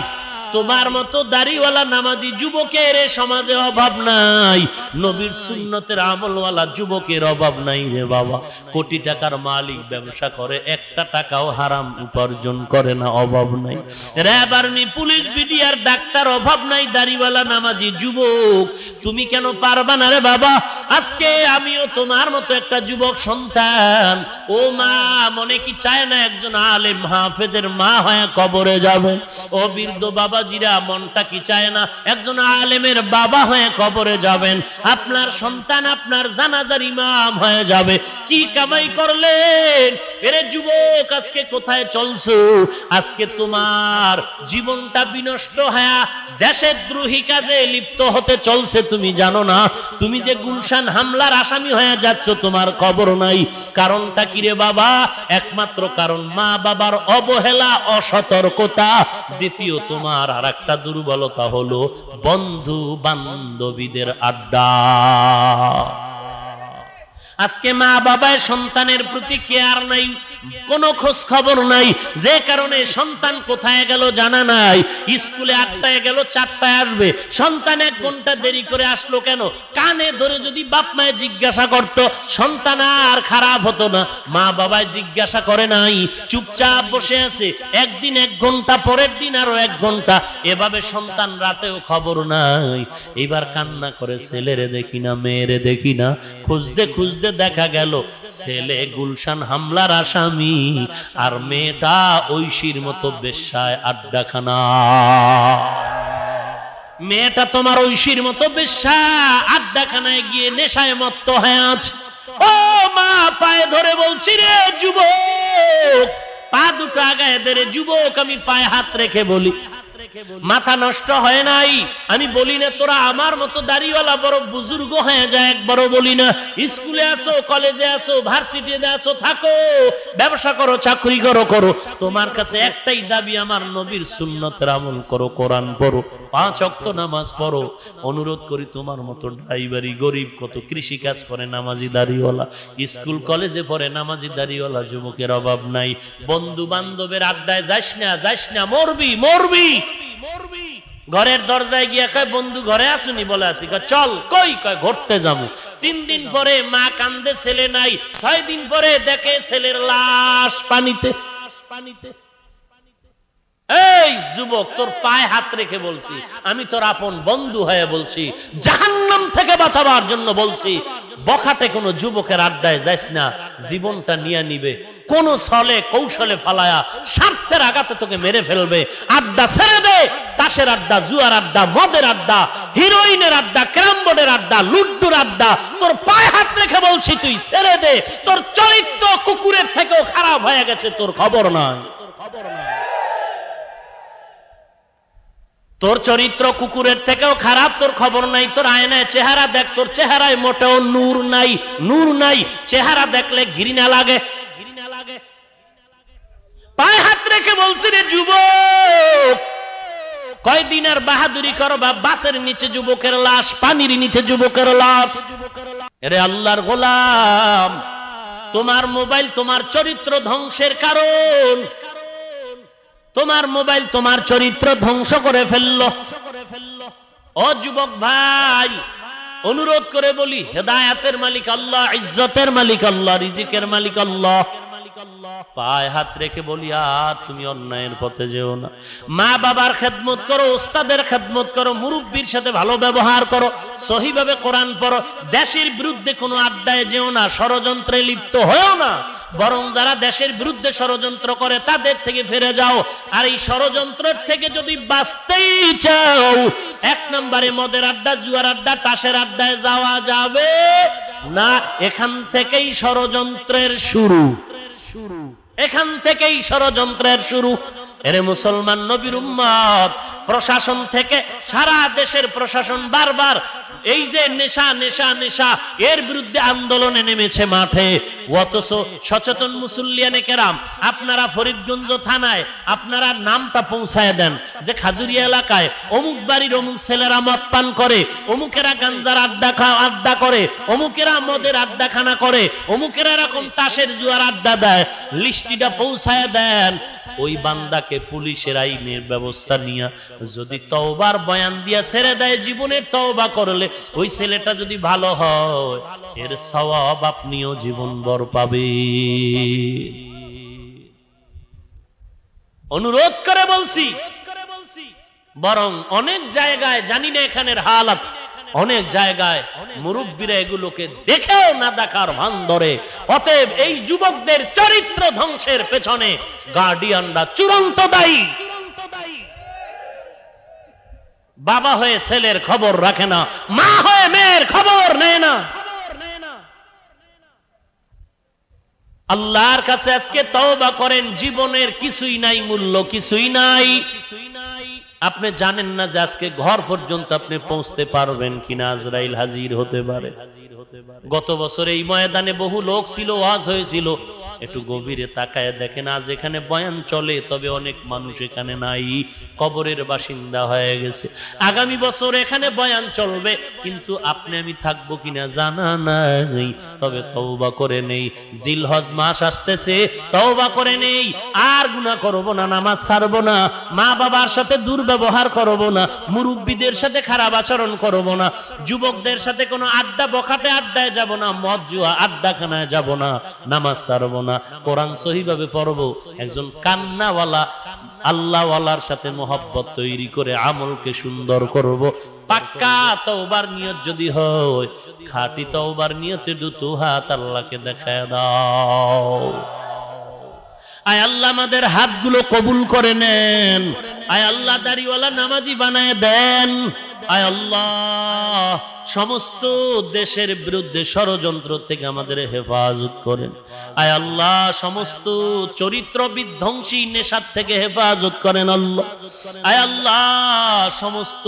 তোমার মতো দাড়িওয়ালা নামাজি যুবকের সমাজে অভাব নাই। নবীর সুন্নতের আমলওয়ালা যুবকের অভাব নাই রে বাবা। কোটি টাকার মালিক ব্যবসা করে, একটা টাকাও হারাম উপার্জন করে না, অভাব নাই। RAB army police BDR doctor অভাব নাই। দাড়িওয়ালা নামাজি যুবক, তুমি কেন পারবা না রে বাবা? আজকে আমিও তোমার মতো একটা যুবক সন্তান। ও মা, মনে কি চায় না একজন আলেম হাফেজের মা হয়ে কবরে যাবে? ও বৃদ্ধ বাবা জিরা, মনটা কি চায় না একজন আলেমের বাবা হয়ে কবরে যাবেন? আপনার সন্তান আপনার জানাজার ইমাম হয়ে যাবে। কি কামাই করলেন? এরে যুবক, আজকে কোথায় চলছো? আজকে তোমার জীবনটা বিনষ্ট হয়ে দেশের দ্রোহী কাজে লিপ্ত হতে চলছে। তুমি জানো না তুমি যে গুলশান হামলার আসামি হয়ে যাচ্ছ, তোমার খবর নাই। কারণটা কি রে বাবা? একমাত্র কারণ মা বাবার অবহেলা, অসতর্কতা। দ্বিতীয় তোমার আর একটা দুর্বলতা হলো বন্ধু বান্ধবীদের আড্ডা। আজকে মা বাবার সন্তানের প্রতি কেয়ার নাই, কোনো খোঁজ খবর নাই। যে কারণে সন্তান কোথায় গেল জানা নাই। স্কুলে 8টায় গেল, 4টায় আসবে। সন্তান 1 ঘন্টা দেরি করে আসলো কেন? কানে ধরে যদি বাপ মায়ে জিজ্ঞাসা করত, সন্তান আর খারাপ হতো না। মা বাবায় জিজ্ঞাসা করে নাই, চুপচাপ বসে আছে। একদিন 1 ঘন্টা, পরের দিন আরো 1 ঘন্টা, এভাবে সন্তান রাতেও খবর নাই। এবার কান্না করে, ছেলেরে দেখি না, মেয়েরে দেখি না। খুঁজতে খুঁজতে দেখা গেল ছেলে গুলশান হামলার আসামি, আর মেয়েটা ঐশীর মতো বেশ্যায় আড্ডাখানা। মেয়েটা তোমার ঐশীর মতো বেশ্যা আড্ডাখানায় গিয়ে নেশায় মত্ত হয়ে আছে। ও মা, পায়ে ধরে বলছি রে যুবক, পা দুটো আগায় দে রে যুবক। আমি পায়ে হাত রেখে বলি, মাথা নষ্ট হয় নাই। আমি বলি না তোরা আমার মতো দাড়িওয়ালা বড় বুজুর্গ হয়ে যায়, একবারও বলি না। স্কুলে আসো, কলেজে আসো, ভার্সিটিতে আসো, থাকো, ব্যবসা করো, চাকরি করো। তোমার কাছে একটাই দাবি, আমার নবীর সুন্নতের আমল করো, কোরআন পড়ো, 5 ওয়াক্ত নামাজ পড়ো। অনুরোধ করি, তোমার মতো ড্রাইভারি গরিব কত কৃষি কাজ করে নামাজি দাড়িওয়ালা, স্কুল কলেজে পড়ে নামাজি দাড়িওয়ালা যুবকের অভাব নাই। বন্ধু বান্ধবের আড্ডায় যাস না, মরবি। ঘরের দরজায় গিয়া কয়, বন্ধু ঘরে আসুনি? বলে আসি। চল। কই? কয় ঘুরতে যাবো। 3 দিন পরে মা কান্দে, ছেলে নাই। 6 দিন পরে দেখে ছেলের লাশ পানিতে। এই যুবক, তোর পায়ে হাত রেখে বলছি, আমি তোর আপন বন্ধু হয়ে বলছি, জাহান্নাম থেকে বাঁচাবার জন্য বলছি, বখাটে কোনো যুবকের আড্ডায় যাস না। জীবনটা নিয়ে নিবে, কোন ছলে কৌশলে ফালায়া স্বার্থের আঘাতে তোকে মেরে ফেলবে। আড্ডা ছেড়ে দে। তাসের আড্ডা, জুয়ার আড্ডা, মদের আড্ডা, হিরোইনের আড্ডা, ক্যারামবোর্ডের আড্ডা, লুড্ডুর আড্ডা, তোর পায়ে হাত রেখে বলছি তুই ছেড়ে দে। তোর চরিত্র কুকুরের থেকেও খারাপ হয়ে গেছে, তোর খবর নাই। তোর চরিত্র কুকুরের থেকেও খারাপ, তোর খবর নাই। তোর আয়নায় চেহারা দেখ, তোর চেহারায় মোটেও নূর নাই। চেহারা দেখলে ঘৃণা লাগে। পায়ে হাত রেখে বলছি রে যুবক, কয়দিন আর বাহাদুরি করো? বা বাসের নিচে যুবকের লাশ, পানির নিচে যুবকের লাশ। এরে আল্লাহর গোলাম, তোমার মোবাইল তোমার চরিত্র ধ্বংসের কারণ। তোমার মোবাইল তোমার চরিত্র ধ্বংস করে ফেললো। ও যুবক ভাই, অনুরোধ করে বলি, হেদায়েতের মালিক আল্লাহ, ইজ্জতের মালিক আল্লাহ, রিজিকের মালিক আল্লাহ। পায়ে হাত রেখে বলি, আর তুমি অন্যায়ের পথে যেও না। মা বাবার খেদমত করো, ওস্তাদের খেদমত করো, মুরব্বীর সাথে ভালো ব্যবহার করো, সহিভাবে কোরআন পড়ো। দেশের বিরুদ্ধে কোনো আড্ডায় যেও না, ষড়যন্ত্রে লিপ্ত হয়েও না। বরং যারা দেশের বিরুদ্ধে ষড়যন্ত্র করে তাদের থেকে ফিরে যাও। আর এই ষড়যন্ত্রের থেকে যদি বাঁচতেই চাও, 1 নম্বরে মদের আড্ডা, জুয়ার আড্ডা, তাসের আড্ডায় যাওয়া যাবে না। এখান থেকেই ষড়যন্ত্রের শুরু। এখান থেকেই ষড়যন্ত্রের শুরু। এরে মুসলমান নবীর উম্মত, প্রশাসন থেকে সারা দেশের প্রশাসন বারবার এই যে নেশা নেশা নেশা এর বিরুদ্ধে আন্দোলনে নেমেছে মাঠে, অথচ সচেতন মুসল্লিয়ানে কেরাম আপনারা ফরিদগঞ্জ থানায় আপনারা নামটা পৌঁছায় দেন যে খাজুরিয়া এলাকায় অমুক বাড়ির অমুক ছেলেরা মদ পান করে, অমুকেরা গাঞ্জার আড্ডা করে, অমুকেরা মদের আড্ডাখানা করে, অমুকেরা এরকম তাসের জুয়ার আড্ডা দেয়, লিস্টিটা পৌঁছায় দেন। ওই বান্দাকে পুলিশের আইনের ব্যবস্থা নিয়ে যদি তওবার বয়ান দিয়া ছেড়ে দেয়, জীবনের তওবা করলে ওই ছেলেটা যদি ভালো হয় এর সওয়াব আপনিও জীবনভর পাবে। অনুরোধ করে বলছি, বরং অনেক জায়গায় জানি না এখানের হালাত, অনেক জায়গায় মুরব্বীরা এগুলোকে দেখেও না দেখার ভান ধরে। অতএব এই যুবকদের চরিত্র ধ্বংসের পেছনে গার্ডিয়ানরা চূড়ান্ত দায়ী। বাবা হয়ে ছেলের খবর রাখে না, মা হয়ে মেয়ের খবর নেয় না। আল্লাহর কাছে আজকে তওবা করেন, জীবনের কিছুই নাই, মূল্য কিছুই নাই। আপনি জানেন না যে আজকে ঘর পর্যন্ত আপনি পৌঁছতে পারবেন কিনা, আজরাইল হাজির হতে পারে। গত বছর এই ময়দানে বহু লোক ছিল, ওয়াজ হয়েছিল, একটু গভীরে তাকায় দেখেন আজ এখানে বয়ান চলে, তবে অনেক মানুষ এখানে নাই, কবরের বাসিন্দা হয়ে গেছে। আগামী বছর এখানে বয়ান চলবে, কিন্তু আপনি আমি থাকবো কিনা জানা নাই। তবে তওবা করে নেই, জিলহজ মাস আসতেছে, তওবা করে নেই, আর গুনাহ করব না, নামাজ ছাড়ব না, মা বাবার সাথে দুর্ব্যবহার করব না, মুরব্বীদের সাথে খারাপ আচরণ করব না, যুবকদের সাথে কোনো আড্ডা বখাটে আড্ডায় যাব না, মদ জুয়া আড্ডাখানায় যাব না, নামাজ ছাড়ব না, কোরআন সহিভাবে পড়ব, একজন কান্নাওয়ালা আল্লাহওয়ালার সাথে মহব্বত তৈরি করে আমলকে সুন্দর করব। পাক্কা তওবার নিয়ত যদি হয়, খাঁটি তওবার নিয়তে দুটো হাত আল্লাহকে দেখায় দাও। আয় আল্লাহ আমাদের হাতগুলো কবুল করে নেন, আয় আল্লাহ দাড়িওয়ালা নামাজি বানায় দেন, আয় আল্লাহ সমস্ত দেশের বিরুদ্ধে ষড়যন্ত্র থেকে আমাদের হেফাজত করেন, আয় আল্লাহ সমস্ত চরিত্র বিধ্বংসী নেশার থেকে হেফাজত করেন আল্লাহ, আয় আল্লাহ সমস্ত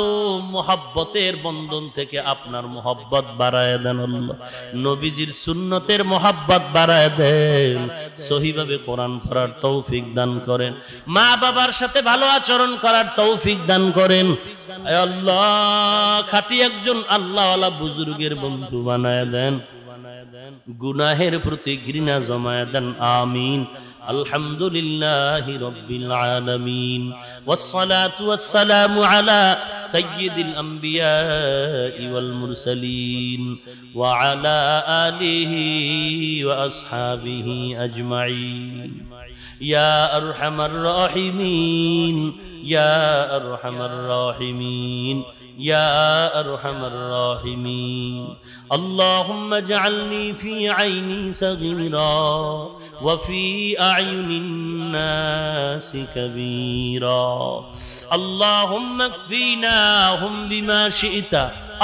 মোহাব্বতের বন্ধন থেকে আপনার মোহাব্বত বাড়ায় দেন আল্লাহ, নবীজির সুন্নতের মোহাব্বত বাড়ায় দেন, সহিভাবে কোরআন পড়ার তৌফিক দান করেন, মা বাবার সাথে ভালো আচরণ করার তৌফিক দান করেন, আয় আল্লাহ খাঁটি একজন আল্লাহওয়ালা বুজুর্গের বন্ধু বানায় দেন, গুনাহের প্রতি ঘৃণা জমায় দেন, আমিন। আলহামদুলিল্লাহি রাব্বিল আলামিন, ওয়াসসালাতু ওয়াসসালামু আলা সাইয়্যিদিল আমবিয়াই ওয়াল মুরসালিন ওয়া আলা আলিহি ওয়া আসহাবিহি আজমাইন। ইয়া আরহামার রাহিমিন, ইয়া আরহামার রাহিমিন, يا أرحم الراحمين. اللهم اجعلني في عيني صغيرا وفي أعين الناس كبيرا. اللهم اكفيناهم بما شئت.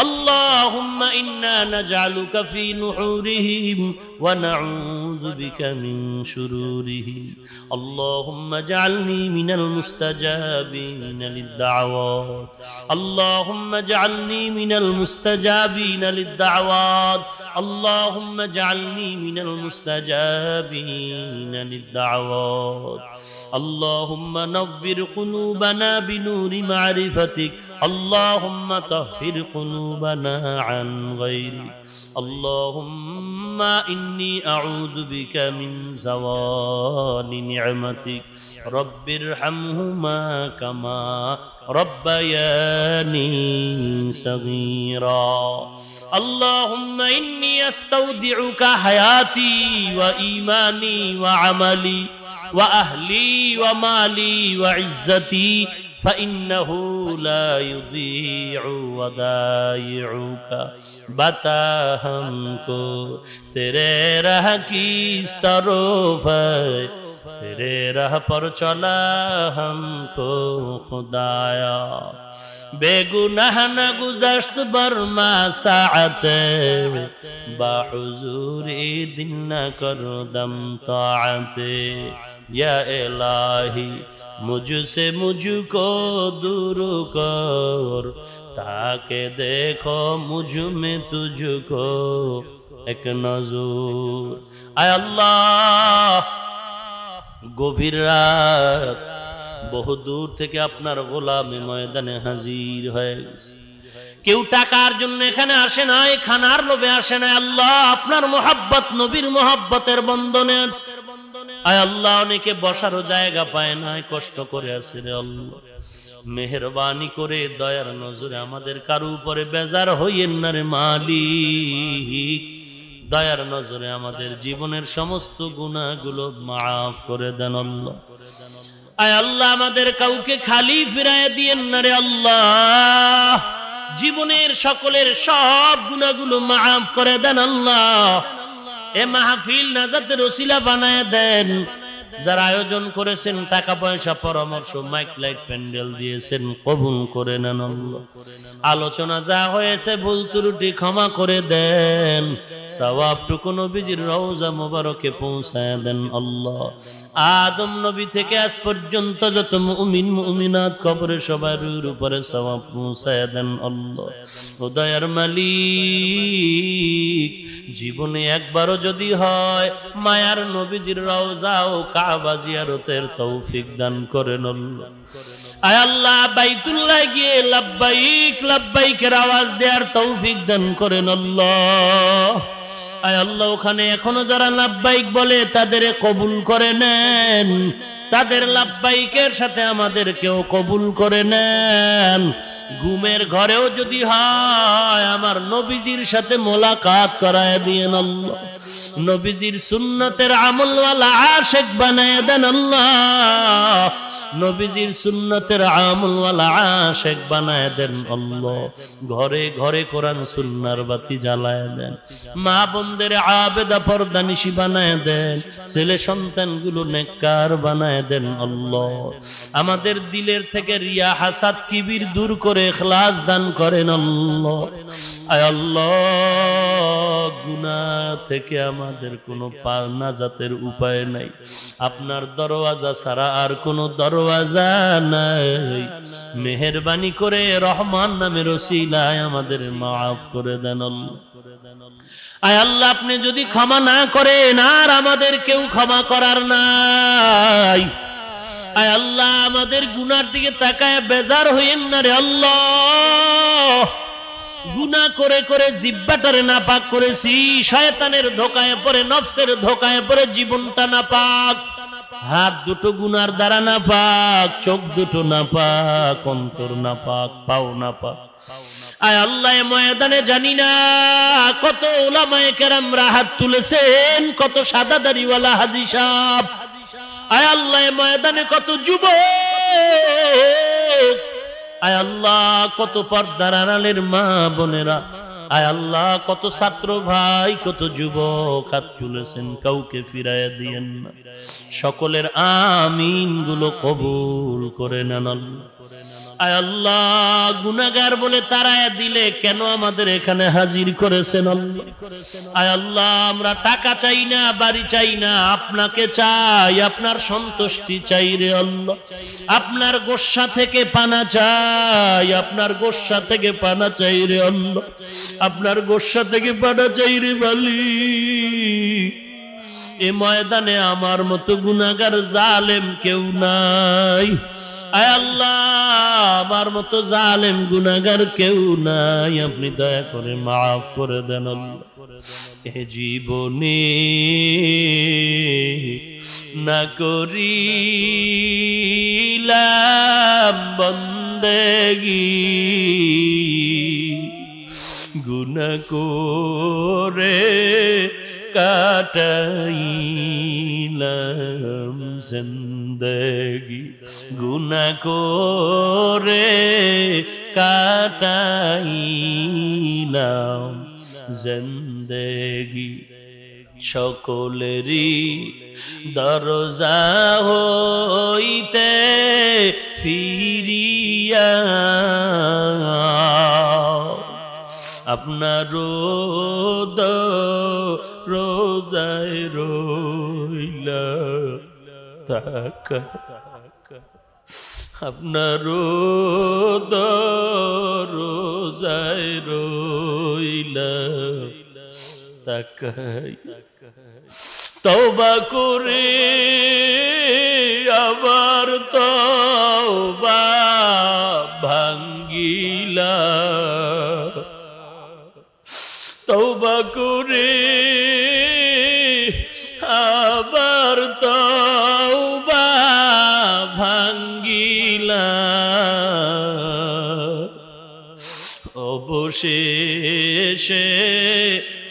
اللهم إنا نجعلك في نحورهم ونعوذ بك من شرورهم. اللهم اجعلني من المستجابين للدعوات. اللهم اجعلني من المستجابين للدعوات. اللهم اجعلني من المستجابين للدعوات. اللهم نور قلوبنا بنور معرفتك. اللهم طهر قلوبنا عن غيرك. اللهم إني أعوذ بك من زوال نعمتك. رب ارحمهما كما ربياني صغيرا. اللهم إني أستودعك حياتي وإيماني وعملي وأهلي ومالي وعزتي فإنه لا يضيع ودائعك. बता हमको तेरे राह किस तरफ है, तेरे राह पर चला हमको खुदाया बेगुनाह न गुज़श्त बरमा साअते बाहुज़ूरी दिन न कर दम ताअते या इलाही मुझसे मुझको दूर कर ताके देखो मुझ में तुझको एक नजर आय अल्लाह गभीर रात বহু দূর থেকে আপনার গোলামে ময়দানে হাজির হয়ে গেছে কেউ টাকার জন্য এখানে আসে নাই খানার লোভে আসে নাই আল্লাহ আপনার মোহাব্বত নবীর মোহাব্বতের বন্ধনে আছে আয় আল্লাহ অনেকে বসারও জায়গা পায় না কষ্ট করে আছে রে আল্লাহ মেহেরবানি করে দয়ার নজরে আমাদের কারো উপরে বেজার হইয়েন না রে মালিক দয়ার নজরে আমাদের জীবনের সমস্ত গুনাহগুলো maaf করে দেন আল্লাহ আয় আল্লাহ আমাদের কাউকে খালি ফিরায় দিয়েন না রে আল্লাহ জীবনের সকলের সব গুনাহগুলো maaf করে দেন আল্লাহ এ মাহফিল নাজাতের ওসিলা বানায় দেন যারা আয়োজন করেছেন টাকা পয়সা পরামর্শ মাইক লাইট প্যান্ডেল দিয়েছেন কবুল করে নেন আল্লাহ আলোচনা যা হয়েছে ভুল ত্রুটি ক্ষমা করে দেন সওয়াবটুকু নবীজির রওজা মোবারকে পৌঁছায় দেন আল্লাহ আদম নবী থেকে আজ পর্যন্ত যত মুমিন মুমিনাত কবরে সবার উপরে সওয়াব পৌঁছায় দেন আল্লাহ ও দয়ার মালিক জীবনে একবারও যদি হয় মায়ার নবীজির রওজা ও কাবা জিয়ারতের তৌফিক দান করেন আল্লাহ আয় আল্লাহ বাইতুল্লাহ গিয়ে লাব্বাইক লাব্বাইকের আওয়াজ দেওয়ার তৌফিক দান করেন আল্লাহ আয় আল্লাহ ওখানে এখনো যারা লাব্বাইক বলে তাদের কবুল করে নেন তাদের লাব্বাইকের সাথে আমাদেরকেও কবুল করে নেন ঘুমের ঘরেও যদি হয় আমার নবীজির সাথে মোলাকাত করায় দিয়েন আল্লাহ নবীজির সুন্নতের আমলওয়ালা আশিক বানায় দেন আল্লাহ নবীজির সুন্নতের আমলওয়ালা আশিক বানায় দেন আল্লাহ ঘরে ঘরে কোরআন সুন্নাহর বাতি জ্বালায় দেন মা বোনদের আবেদা পর্দানিশী বানায় দেন ছেলে সন্তানগুলো নেককার বানায় দেন আল্লাহ আমাদের দিলের থেকে রিয়া হাসাদ কিবির দূর করে ইখলাস দান করেন আল্লাহ আয় আল্লাহ গুনাহ থেকে আমাদের কোনো নাজাতের উপায় নাই আপনার দরওয়াজা ছাড়া আর কোনো দরওয়াজা নাই মেহেরবানি করে রহমান নামের ওসিলায় আমাদের maaf করে দেন আল্লাহ আয় আল্লাহ আপনি যদি ক্ষমা না করেন আর আমাদের কেউ ক্ষমা করার নাই আয় আল্লাহ আমাদের গুনার দিকে তাকায় বেজার হইেন না রে আল্লাহ গুনাহ করে করে জিহ্বাটারে নাপাক করেছি শয়তানের ধোঁকায় পড়ে নফসের ধোঁকায় পড়ে জীবনটা নাপাক হাত দুটো গুনার দ্বারা নাপাক চোখ দুটো নাপাক অন্তর নাপাক পাও নাপাক আয় আল্লাহ ময়দানে জানি না কত উলামায়ে কেরামরা হাত তুলেছেন কত সাদা দাড়িওয়ালা হাজী সাহেব আয় আল্লাহ ময়দানে কত যুবক আয় আল্লাহ কত পর্দার আড়ালের মা বোনেরা আয় আল্লাহ কত ছাত্র ভাই কত যুবক হাত তুলেছেন কাউকে ফিরাইয়া দিয়েন না সকলের আমিন গুলো কবুল করে নেন আল্লাহ আয় আল্লাহ গুনাহগার বলে তারায়া দিলে কেন আমাদের এখানে হাজির করেছেন আল্লাহ আয় আল্লাহ আমরা টাকা চাই না বাড়ি চাই না আপনাকে চাই আপনার সন্তুষ্টি চাই রে আল্লাহ আপনার গোসা থেকে পানা চাই আপনার গোসা থেকে পানা চাই রে আল্লাহ আপনার গোসা থেকে পানা চাই রে মালিক এই ময়দানে আমার মতো গুনাহগার জালেম কেউ নাই আয় আল্লাহ আমার মতো জালেম গুনাহগার কেউ নাই আপনি দয়া করে maaf করে দেন আল্লাহ এ জীবনে না করিলাম বন্দেগী গুনাহ করে কাটাইলাম জিন্দেগি গুনাহ করে কাটাইলাম জিন্দেগি সকলেরই দরজা হইতে ফিরিয়া আপনার রোজায় রইলা তাকা আপনার রোজায় রইলা তাকাই তওবা করে আবার তওবা ভাঙ্গিলা তওবা করে আবার তওবা ভাঙ্গিলা অবশেষে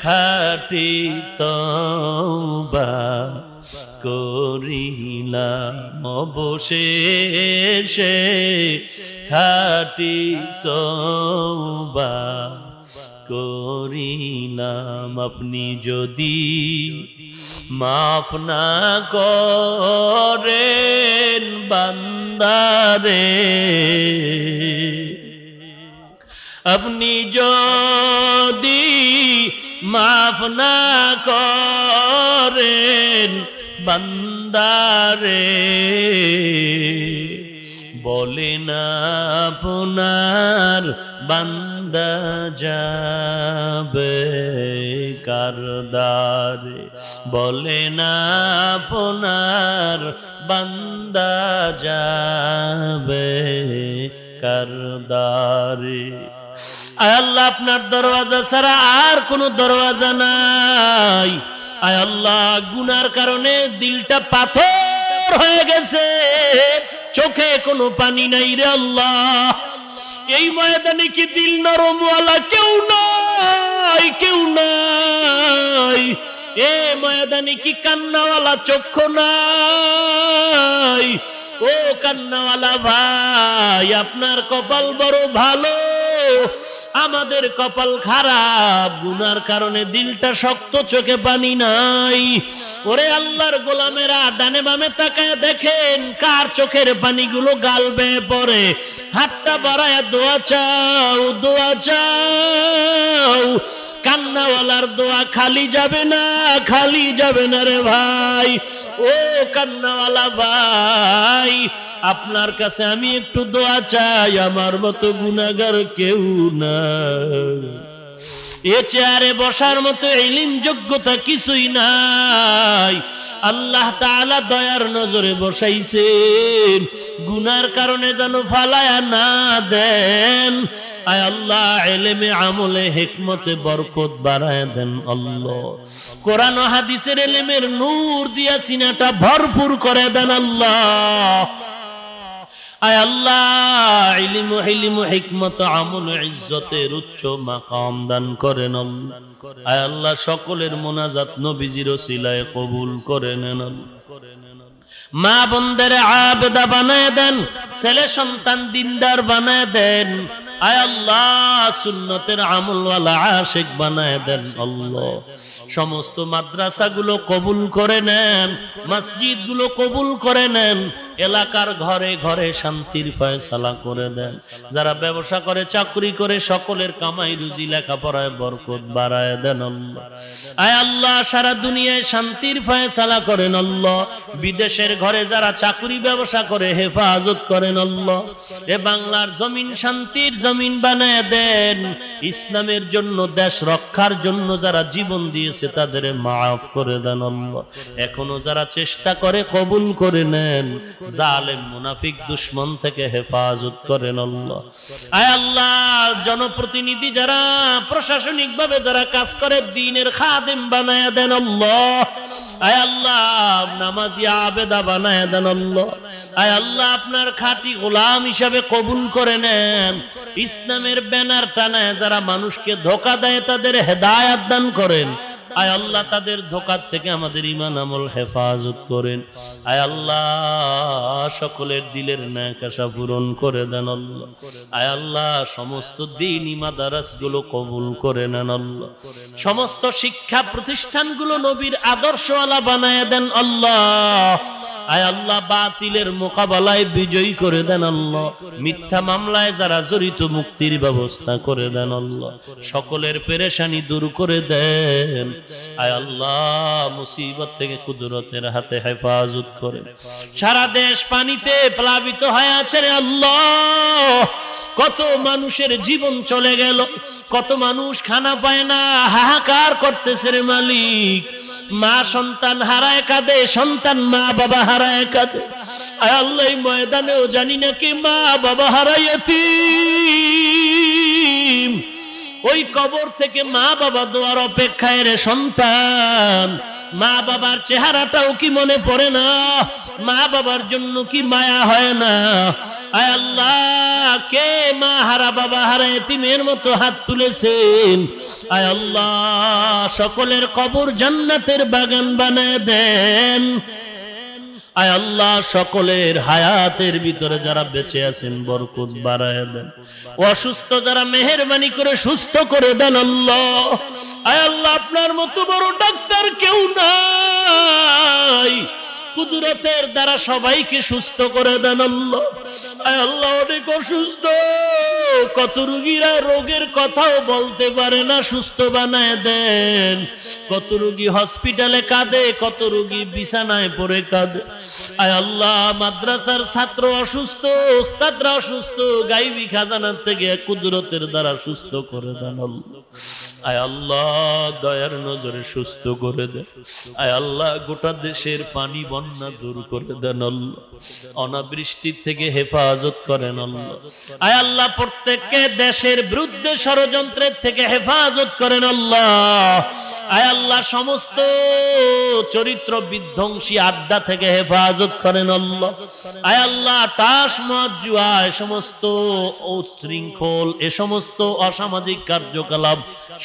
খাঁটি তওবা করিলাম অবশেষে খাঁটি তওবা করিলাম আপনি যদি মাফ না করেন বান্দারে আপনি যদি মাফ না করেন বান্দারে বলেন আপনার বান্দা যাবে কারদারে বলেন আপনার বান্দা যাবে কারদারে আয় আল্লাহ আপনার দরওয়াজা ছাড়া আর কোনো দরওয়াজা নাই আয় আল্লাহ গুনার কারণে দিলটা পাথর হয়ে গেছে চোখে কোনো পানি নাই রে আল্লাহ এই ময়দানে কি দিল নরমওয়ালা কেউ নাই এ ময়দানে কি কান্নাওয়ালা চক্ষু নাই ও কান্নাওয়ালা ভাই আপনার কপাল বড় ভালো আমাদের কপাল খারাপ গুনার কারণে দিলটা শক্ত চোখে পানি নাই ওরে আল্লাহর গোলামেরা ডানে বামে তাকায় দেখেন কার চোখের পানিগুলো গাল বেয়ে পড়ে হাতটা বাড়ায় দোয়া চাও কান্নাওয়ালার দোয়া খালি যাবে না রে ভাই ও কান্নাওয়ালা ভাই আপনার কাছে আমি একটু দোয়া চাই আমার মতো গুনাহগার কেউ না এ চেয়ারে বসার মতো ইলম যোগ্যতা কিছুই নাই আল্লাহ তাআলা দয়ার নজরে বসাইছেন গুনার কারণে যেন ফালায়া না দেন আয় আল্লাহ ইলমে আমলে হিকমতে বরকত বাড়ায় দেন আল্লাহ কোরআন ও হাদিসের ইলমের নূর দিয়া সিনাটা ভরপুর করে দেন আল্লাহ আয় আল্লাহ ইলম হিকমত আমল ইজ্জতের উচ্চ মাকাম দান করেন আল্লাহ আয় আল্লাহ সকলের মোনাজাত নবীজির ওসিলায় কবুল করে নেন মা বোনদের আবেদা বানায় দেন ছেলে সন্তান দিনদার বানায় দেন আয় আল্লাহ সুন্নতের আমলওয়ালা আশিক বানায় দেন আল্লাহ সমস্ত মাদ্রাসাগুলো কবুল করে নেন মসজিদগুলো কবুল করে নেন এলাকার ঘরে ঘরে শান্তির ফয়সালা করে দেন যারা ব্যবসা করে চাকরি করে সকলের কামাই রুজি লেখাপড়ায় বরকত বাড়ায় দেন আল্লাহ আয় আল্লাহ সারা দুনিয়ায় শান্তির ফয়সালা করেন আল্লাহ বিদেশের ঘরে যারা চাকরি ব্যবসা করে হেফাজত করেন আল্লাহ এ বাংলার জমিন শান্তির জমিন বানায় দেন ইসলামের জন্য দেশ রক্ষার জন্য যারা জীবন দিয়েছে তাদের মাফ করে দেন আল্লাহ এখনো যারা চেষ্টা করে কবুল করে নেন জালেম মুনাফিক দুশমন থেকে হেফাজত করেন আল্লাহ আয় আল্লাহ জনপ্রতিনিধি যারা প্রশাসনিক ভাবে যারা কাজ করে দ্বীনের খাদেম বানায়া দেন আল্লাহ আয় আল্লাহ নামাজি আবেদা বানায়া দেন আল্লাহ আয় আল্লাহ আপনার খাঁটি গোলাম হিসাবে কবুল করে নেন ইসলামের ব্যানার টানায় যারা মানুষকে ধোঁকা দেয় তাদের হেদায়েত দান করেন আয় আল্লাহ তাদের ধোঁকার থেকে আমাদের ঈমান আমল হেফাজত করেন। আয় আল্লাহ সকলের দিলের ন্যাক আশা পূরণ করে দেন আল্লাহ। আয় আল্লাহ সমস্ত দ্বীনি মাদ্রাসাগুলো কবুল করে নেন আল্লাহ। সমস্ত শিক্ষা প্রতিষ্ঠানগুলো নবীর আদর্শওয়ালা বানায় দেন আল্লাহ। আয় আল্লাহ বাতিলের মোকাবেলায় বিজয়ী করে দেন আল্লাহ। মিথ্যা মামলায় যারা জড়িত মুক্তির ব্যবস্থা করে দেন আল্লাহ। সকলের পেরেশানি দূর করে দেন। আয় আল্লাহ মুসিবত থেকে কুদরতের হাতে হেফাজত করেন। সারা দেশ পানিতে প্লাবিত হয়ে আছে রে আল্লাহ। কত মানুষের জীবন চলে গেল, কত মানুষ খানা পায় না, হাহাকার করতেছে রে মালিক। মা সন্তান হারায় কাঁদে, সন্তান মা বাবা হারায় কাঁদে। আয় আল্লাহ ময়দানেও জানি না কি মা বাবা হারায় এতিম। ওই কবর থেকে মা বাবা দোয়ার অপেক্ষায় রে সন্তান। মা বাবার চেহারাটাও কি মনে পড়ে না? মা বাবার জন্য কি মায়া হয় না? আয় আল্লাহ কে মা হারা বাবা হারা এতিমের মতো হাত তুলেছেন? আয় আল্লাহ সকলের কবর জান্নাতের বাগান বানায় দেন। আয় আল্লাহ সকলের হায়াতের ভিতরে যারা বেঁচে আছেন বরকত বাড়ায় দেন। অসুস্থ যারা মেহেরবানি করে সুস্থ করে দেন আল্লাহ। আয় আল্লাহ আপনার মতো বড় ডাক্তার কেউ নাই, কুদরতের দ্বারা সবাইকে সুস্থ করে দেন আল্লাহ। আয় আল্লাহ অনেক অসুস্থ, কত রোগীরা রোগের কথাও বলতে পারে না, সুস্থ বানায় দেন। কত রোগী হসপিটালে কাঁদে, কত রোগী বিছানায় পড়ে কাঁদে। আয় আল্লাহ মাদ্রাসার ছাত্র অসুস্থ, ওস্তাদরা অসুস্থ, গাইবি খাজানার থেকে কুদরতের দ্বারা সুস্থ করে দেন আল্লাহ। আয় আল্লাহ দয়ার নজরে সুস্থ করে দেন। আয় আল্লাহ গোটা দেশের পানি বন্যা দূর করে দেন আল্লাহ। অনাবৃষ্টির থেকে হেফাজত করেন আল্লাহ। আয় আল্লাহ প্রত্যেককে দেশের বিরুদ্ধে ষড়যন্ত্রের থেকে হেফাজত করেন আল্লাহ। আয় আল্লাহ সমস্ত চরিত্র বিধ্বংসী আড্ডা থেকে হেফাজত করেন আল্লাহ। আয় আল্লাহ তাস মদ জুয়া এ সমস্ত উচ্ছৃঙ্খল এ সমস্ত অসামাজিক কার্যকলাপ,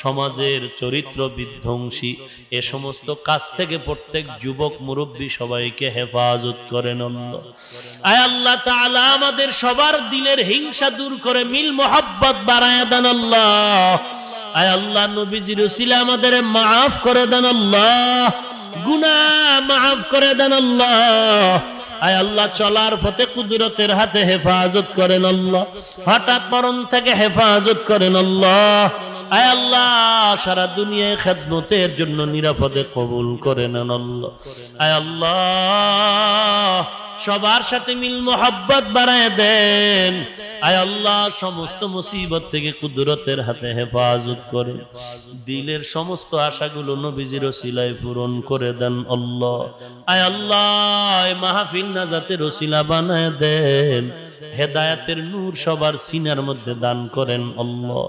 সমাজের চরিত্র বিধ্বংসী এ সমস্ত কাজ থেকে প্রত্যেক যুবক মুরব্বী সবাইকে হেফাজত করেন আল্লাহ। আয় আল্লাহ তাআলা আমাদের সবার দিলের হিংসা দূর করে মিল মোহাব্বত বাড়ায় দেন আল্লাহ। আয় আল্লাহ নবীজির উসিলা আমাদের মাফ করে দেন আল্লাহ, গুনাহ মাফ করে দেন আল্লাহ। আয় আল্লাহ চলার পথে কুদরতের হাতে হেফাজত করেন আল্লাহ। হঠাৎ মরণ থেকে হেফাজত করেন আল্লাহ। আয় আল্লাহ সারা দুনিয়ায় খেদমতের জন্য নিরাপদে কবুল করে নেন আল্লাহ। আয় আল্লাহ সবার সাথে মিল মোহাব্বত বাড়ায় দেন। আয় আল্লাহ সমস্ত মুসিবত থেকে কুদরতের হাতে হেফাজত করেন। দিলের সমস্ত আশাগুলো নবীজির ওসিলায় পূরণ করে দেন আল্লাহ। আয় আল্লাহ মাহফিল নাজাতের ওসিলা বানায় দেন। হেদায়েতের নূর সবার সিনার মধ্যে দান করেন আল্লাহ।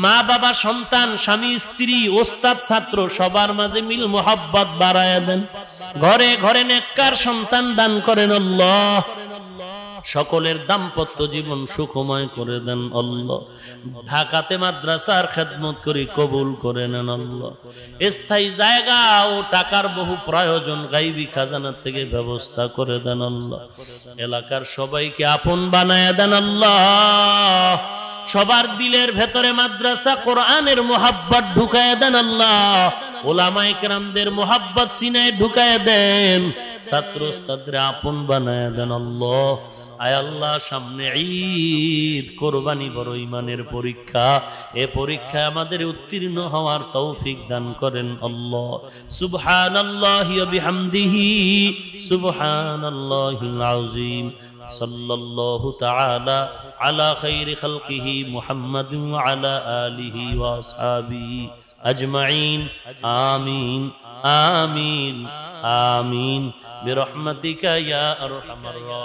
মা বাবা সন্তান স্বামী স্ত্রী ওস্তাদ ছাত্র সবার মাঝে মিল মোহাব্বত বাড়ায় দেন। ঘরে ঘরে নেককার সন্তান দান করেন আল্লাহ। সকলের দাম্পত্য জীবন সুখময় করে দেন আল্লাহ। ঢাকাতে মাদ্রাসার খেদমত করি কবুল করে নেন আল্লাহ। স্থায়ী জায়গা ও টাকার বহু প্রয়োজন গাইবি খাজানার থেকে ব্যবস্থা করে দেন আল্লাহ। এলাকার সবাইকে আপন বানায় দেন আল্লাহ। সবার দিলের ভেতরে মাদ্রাসা কোরআনের মোহাব্বত ঢুকায় দেন আল্লাহ। ওলামায়ে কেরামদের মোহাব্বত সিনায় ঢুকায় দেন। ছাত্র ওস্তাদরে আপন বানায় দেন আল্লাহ। আয় আল্লাহ সামনে ঈদ, কোরবানি বড় ইমানের পরীক্ষা। এ পরীক্ষায় আমাদের উত্তীর্ণ হওয়ার তৌফিক দান করেন আল্লাহ। সুবহানাল্লাহি ওয়া বিহামদিহি সুবহানাল্লাহিল আযীম। সাল্লাল্লাহু তাআলা আলা খাইরি খালকিহি মুহাম্মাদিন ওয়া আলা আলিহি ওয়া আসহাবিহি আজমাইন। আমিন আমিন আমিন বিরহমাতিকা ইয়া আরহামার রাহিমিন।